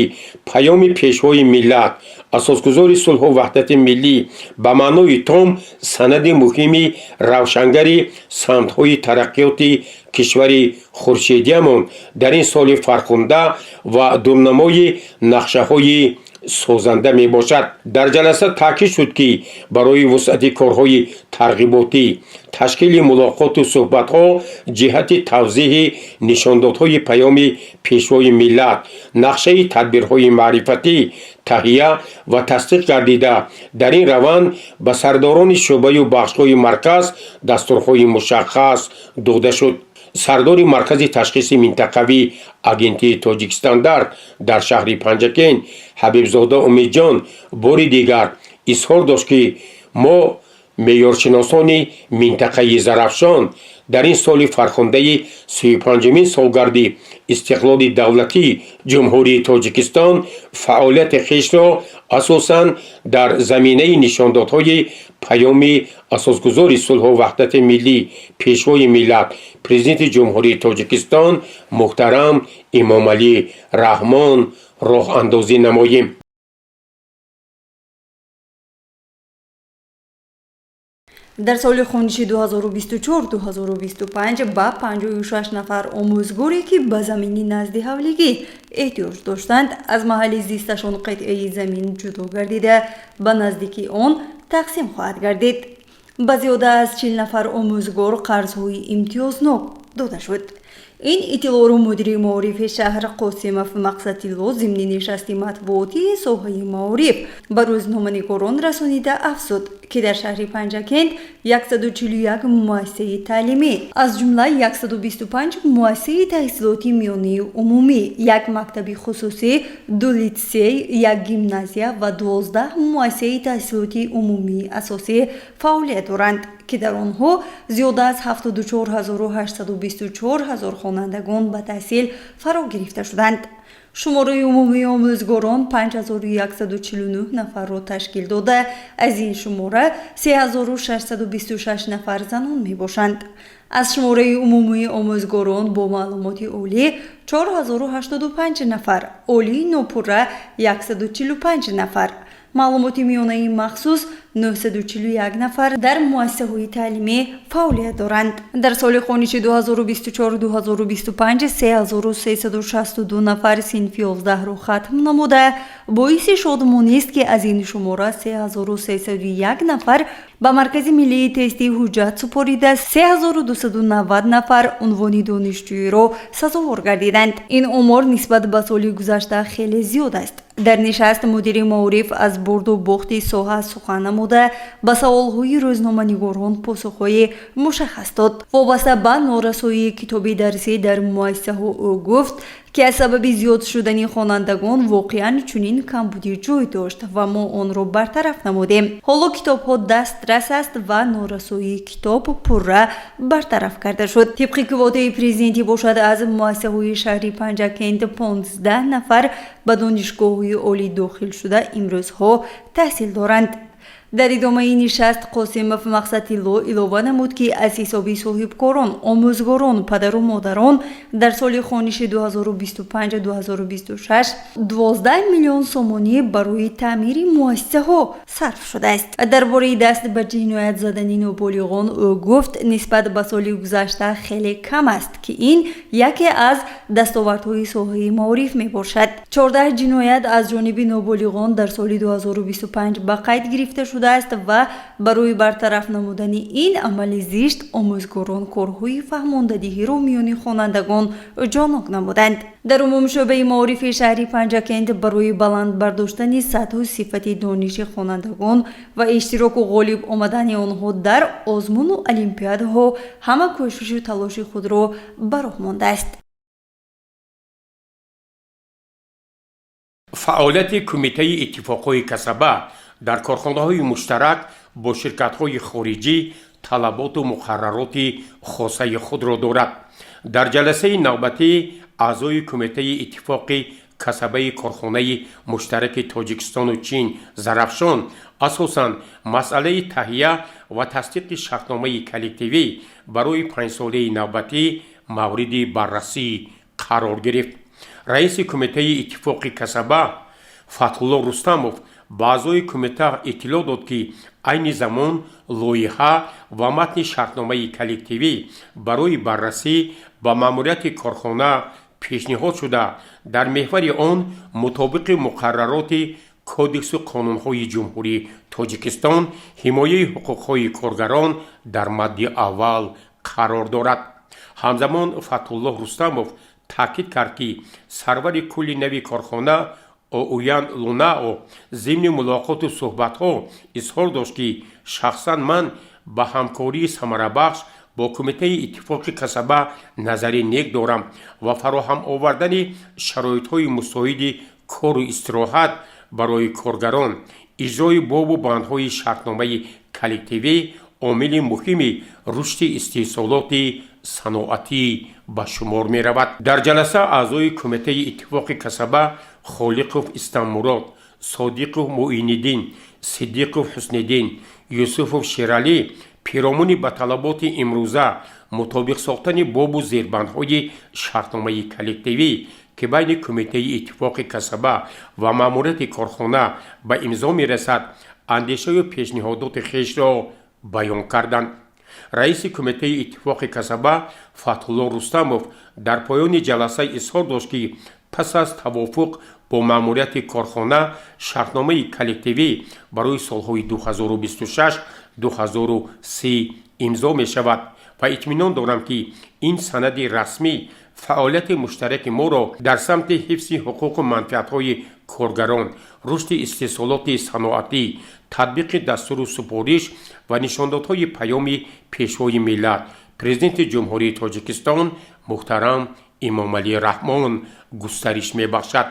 паёми пешвои миллат асосгузори сулҳу ваҳдати миллӣ ба маънои том санади муҳими равшангари самтҳои тараққиёти кишвари хуршедиямон дар ин соли фархунда ва дурнамои нақшаҳои созанда мебошад. дар ҷаласа таъкид шуд ки барои вусъати корҳои тарғиботӣ ташкили мулоқоту суҳбатҳо ҷиҳати тавзеҳи нишондодҳои паёми пешвои миллат, нақшаи тадбирҳои маърифатӣ таҳия ва тасдиқ гардида дар ин раванд ба сардорони шӯъбаю бахшҳои марказ дастурҳои мушаххас дода шуд. сардори маркази ташхиси минтақавӣ агентии Тоҷикстандарт дар шаҳри Панҷакен Ҳабибзода Умедҷон бори дигар изҳор дошт ки мо меъёршиносони минтақаи Зарафшон дар ин соли фархундаи 35-мин солгарди истиқлоли давлатии ҷумҳурии Тоҷикистон фаъолияти хешро асосан дар заминаи нишондодҳои паёми асосгузори сулҳу ваҳдати миллӣ пешвои миллат президенти ҷумҳурии Тоҷикистон муҳтарам Имомалӣ Раҳмон роҳандозӣ намоем. дар соли хониши 2024-2025 ба 56 нафар омӯзгоре ки ба замини назди ҳавлигӣ эҳтиёҷ доштанд аз маҳалли зисташон қитъаи замин ҷудо гардида ба наздики он тақсим хоҳад гардид. ба зиёда аз 40 нафар омӯзгор қарзҳои имтиёзнок дода шуд. ин иттилоъро мудири маорифи шаҳр Қосимов Мақсатилло зимни нишасти матбуотии соҳаи маориф ба рӯзноманигорон расонида афзуд ки дар шаҳри Панҷакент 141 муассисаи таълимӣ аз ҷумла 125 муассисаи таҳсилоти миёнаи умумӣ, 1 мактаби хусусӣ, 2 литсей, 1 гимназия ва 12 муассисаи таҳсилоти умумии асосӣ фаъолият доранд ки дар онҳо зиёда аз 74824 ҳазор хонандагон ба таҳсил фаро гирифта шуданд. шумораи умумии омӯзгорон 5149 нафарро ташкил дода, аз ин шумора 3626 нафар занон мебошанд. аз шумораи умумии омӯзгорон бо маълумоти олӣ 4085 нафар, олии нопурра 145 нафар, маълумоти миёнаи махсус 941 нафар дар муассисаҳои таълимӣ фаъолият доранд. дар соли хониши 2024-2025 3362 нафар синфи 11-ро хатм намуда, боиси шодмонист ки аз ин шумора 3301 нафар ба маркази миллии тестии ҳуҷҷат супорида, 3290 нафар унвони донишҷӯиро сазовор гардиданд. ин омор нисбат ба соли гузашта хеле зиёд аст. дар нишаст мудири маориф аз бурду бохти соҳа сухан намуда, ба саолҳои рӯзноманигорон посухҳои мушаххас дод. вобаста ба норасоии китоби дарсӣ дар муассисаҳо ӯ гуфт ки аз сабаби зиёд шудани хонандагон воқеан чунин камбудӣ ҷой дошт ва мо онро бартараф намудем. ҳоло китобҳо дастрас аст ва норасоии китоб пурра бартараф карда шуд. тибқи кивотаи президентӣ бошад, аз муассисаҳои шаҳри Панҷакент 15 нафар ба донишгоҳҳои олӣ дохил шуда имрӯзҳо таҳсил доранд. дар идомаи нишаст Қосимов Мақсадилло илова намуд ки аз ҳисоби соҳибкорон, омӯзгорон, падару модарон дар соли хониши 2025-2026 12 миллион сомонӣ барои таъмири муассисаҳо сарф шудааст. дар бораи даст ба ҷиноят задани ноболиғон ӯ гуфт, нисбат ба соли гузашта хеле кам аст ки ин яке аз дастовардҳои соҳаи маориф мебошад. 14 ҷиноят аз ҷониби ноболиғон дар соли 2025 ба қайд гирифта шуд است و برای برطرف نمودن این عمل زشت آموزگاران کارهای فهماندهی را میان خوانندگان جانب نمودند. در عموم شعبه معارف شهری پنجکند برای بلند برداشتن سطح و صفت دانش خوانندگان و اشتراک و غالب آمدن آنها در آزمون و المپیادها همه کوشش و تلاش خود را براه مانده است. فعالیت کمیته اتفاقهای کسبه در کارخانه‌های مشترک با شرکت‌های خارجی طلبات و مقررات خاصه خود را دارد. در جلسه نوبتی اعضای کمیته اتفاق کسبه کارخانه مشترک تاجیکستان و چین زرافشان اساساً مسئله تهیه و تصدیق شرطنامه کلکتیوی برای 5 ساله نوبتی مورد بررسی قرار گرفت. رئیس کمیته اتفاق کسبه فتحالله رستمов ба аъзои кумита иттилоъ дод ки айни замон лоиҳа ва матни шартномаи коллективӣ барои баррасӣ ба маъмурияти корхона пешниҳод шуда, дар меҳвари он мутобиқи муқаррароти кодексу қонунҳои ҷумҳурии Тоҷикистон ҳимояи ҳуқуқҳои коргарон дар мадди аввал қарор дорад. ҳамзамон Фатҳуллоҳ Рустамов таъкид кард ки сарвари кулли нави корхона اویان لوناو ضمن ملاقات و صحبت ها اظهار داشت که شخصا من با همکاری ثمره‌بخش با کمیته اتفاق کسبه نظر نیک دارم و فراهم آوردن شرایط های مساعد کار و استراحت برای کارگران، اجرای باب و بندهای شرطنامه کلکتیوی عامل مهمی رشد استحصالات صنعتی به شمار می رود. در جلسه اعضای کمیته اتفاق کسبه خالقов استانمурод، صادقов معین‌الدین، صدیقов حسن‌الدین، یوسفов شیرعلی پیرامون به طلبات امروزه مطابق ساختن باب و زیربندهای شرطنامه کلکتیوی که بین کمیته اتفاق کسبه و ماموریت کارخانه به امضا می رسد، اندیشه و پیشنهادات خویش را بیان کردند. رئیس کمیته اتفاق کسبه فتحالله رستمов در پایان جلسه اظهار داشت که پس از توافق با ماموریت کارخانه شرطنامه کلکتیوی برای سالهای 2026-2030 امضا می شود و اطمینان دارم که این سند رسمی فعالیت مشترک ما را در سمت حفظ حقوق و منفعت‌های کارگران، رشد استحصالات صنعتی، تطبیق دستور سپارش و نشاندادهای پیام پیشوای ملت پرزیدنت جمهوری تاجیکستان محترم امامعلی رحمان گسترش می بخشد.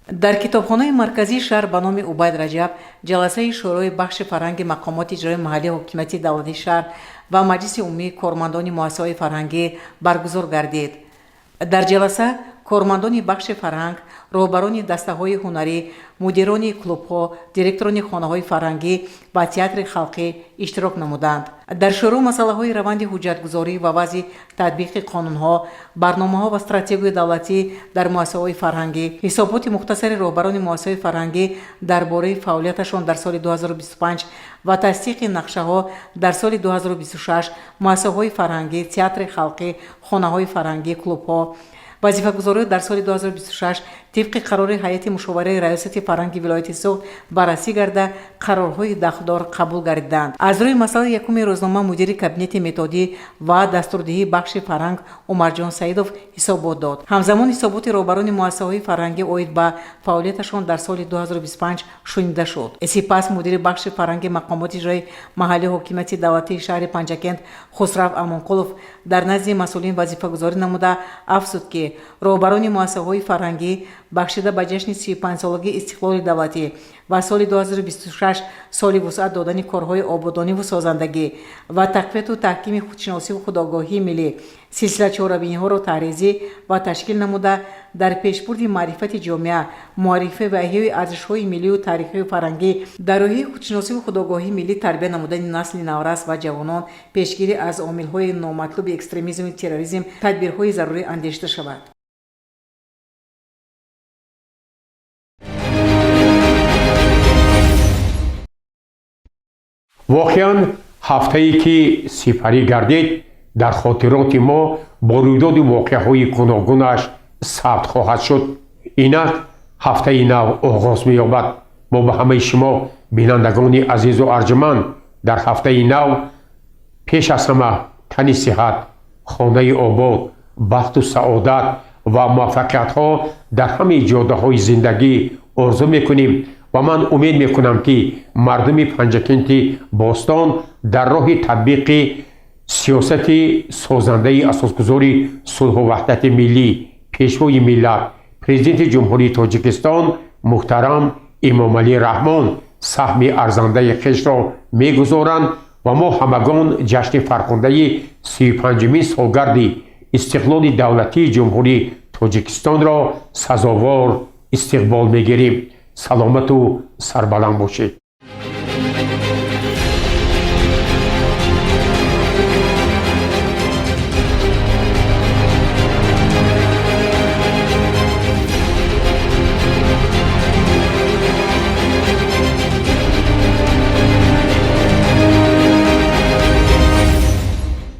дар китобхонаи марказии шаҳр ба номи убайд раҷаб ҷаласаи шӯрои бахши фарҳанги мақомоти иҷрои маҳаллии ҳокимияти давлатии шаҳр ва маҷлиси умумии кормандони муассисаҳои фарҳангӣ баргузор гардид. дар ҷаласа кормандони бахши фарҳанг, роҳбарони дастаҳои ҳунарӣ, мудирони клубҳо, директорони хонаҳои фарҳангӣ ва театри халқӣ иштирок намуданд. дар шӯро масъалаҳои раванди ҳуҷҷатгузорӣ ва вазъи татбиқи қонунҳо, барномаҳо ва стратегияи давлатӣ дар муассисаҳои фарҳангӣ, ҳисоботи мухтасари роҳбарони муассисаҳои фарҳангӣ дар бораи фаъолияташон дар соли 2025 ва тасдиқи нақшаҳо дар соли 2026 муассисаҳои фарҳангӣ, театри халқӣ, хонаҳои фарҳангӣ, клубҳо, вазифагузорӣ дар соли 2026 тибқи қарори ҳайати мушовараи раёсати фарҳанги вилояти Суғд баррасӣ гарда қарорҳои дахдор қабул гардиданд. аз рӯи масъалаи якуми рӯзнома мудири кабинети методӣ ва дастурдиҳии бахши фарҳанг Умарҷон Саидов ҳисобот дод. ҳамзамон ҳисоботи роҳбарони муассисаҳои фарҳангӣ оид ба фаъолияташон дар соли 2025 шунида шуд. сипас мудири бахши фарҳанги мақомоти иҷрои маҳаллии ҳокимияти давлатии шаҳри Панҷакент Хусрав Амонқулов дар назди масъулин вазифагузорӣ намуда афзуд ки роҳбарони муассисаҳои фарҳангӣ бахшида ба ҷашни 35-солагии истиқлоли давлатӣ ва соли 2026 соли вусъат додани корҳои ободониву созандагӣ ва тақвияту таҳкими худшиносиву худогоҳии миллӣ силсила чорабиниҳоро таъризӣ ва ташкил намуда дар пешбурди маърифати ҷомеа муаррифӣ ва эҳёи арзишҳои миллию таърихию фарҳангӣ дар роҳи худшиносиву худогоҳии миллӣ тарбия намудани насли наврас ва ҷавонон пешгирӣ аз омилҳои номатлуби экстремизму терроризм тадбирҳои зарурӣ андешида шавад. воқеан ҳафтае ки сифарӣ гардид дар хотироти мо бо рӯйдоди воқеаҳои гуногунаш сабт хоҳад шуд. инак ҳафтаи нав оғоз меёбад. мо ба ҳамаи шумо бинандагони азизу арҷуманд дар ҳафтаи нав пеш аз ҳама тани сиҳат, хонаи обод, бахту саодат ва муваффақиятҳо дар ҳамаи ҷоддаҳои зиндагӣ орзу мекунем ва ман умед мекунам ки мардуми Панҷакенти Бостон дар роҳи татбиқи сиёсати созандаи асосгузори сулҳу ваҳдати миллӣ, пешвои миллат, президенти ҷумҳурии Тоҷикистон муҳтарам Эмомалӣ Раҳмон саҳми арзандаи хешро мегузоранд ва мо ҳамагон ҷашни фархундаи 35-мин солгарди истиқлоли давлатии ҷумҳурии Тоҷикистонро сазовор истиқбол мегирем. саломату сарбаланд бошед.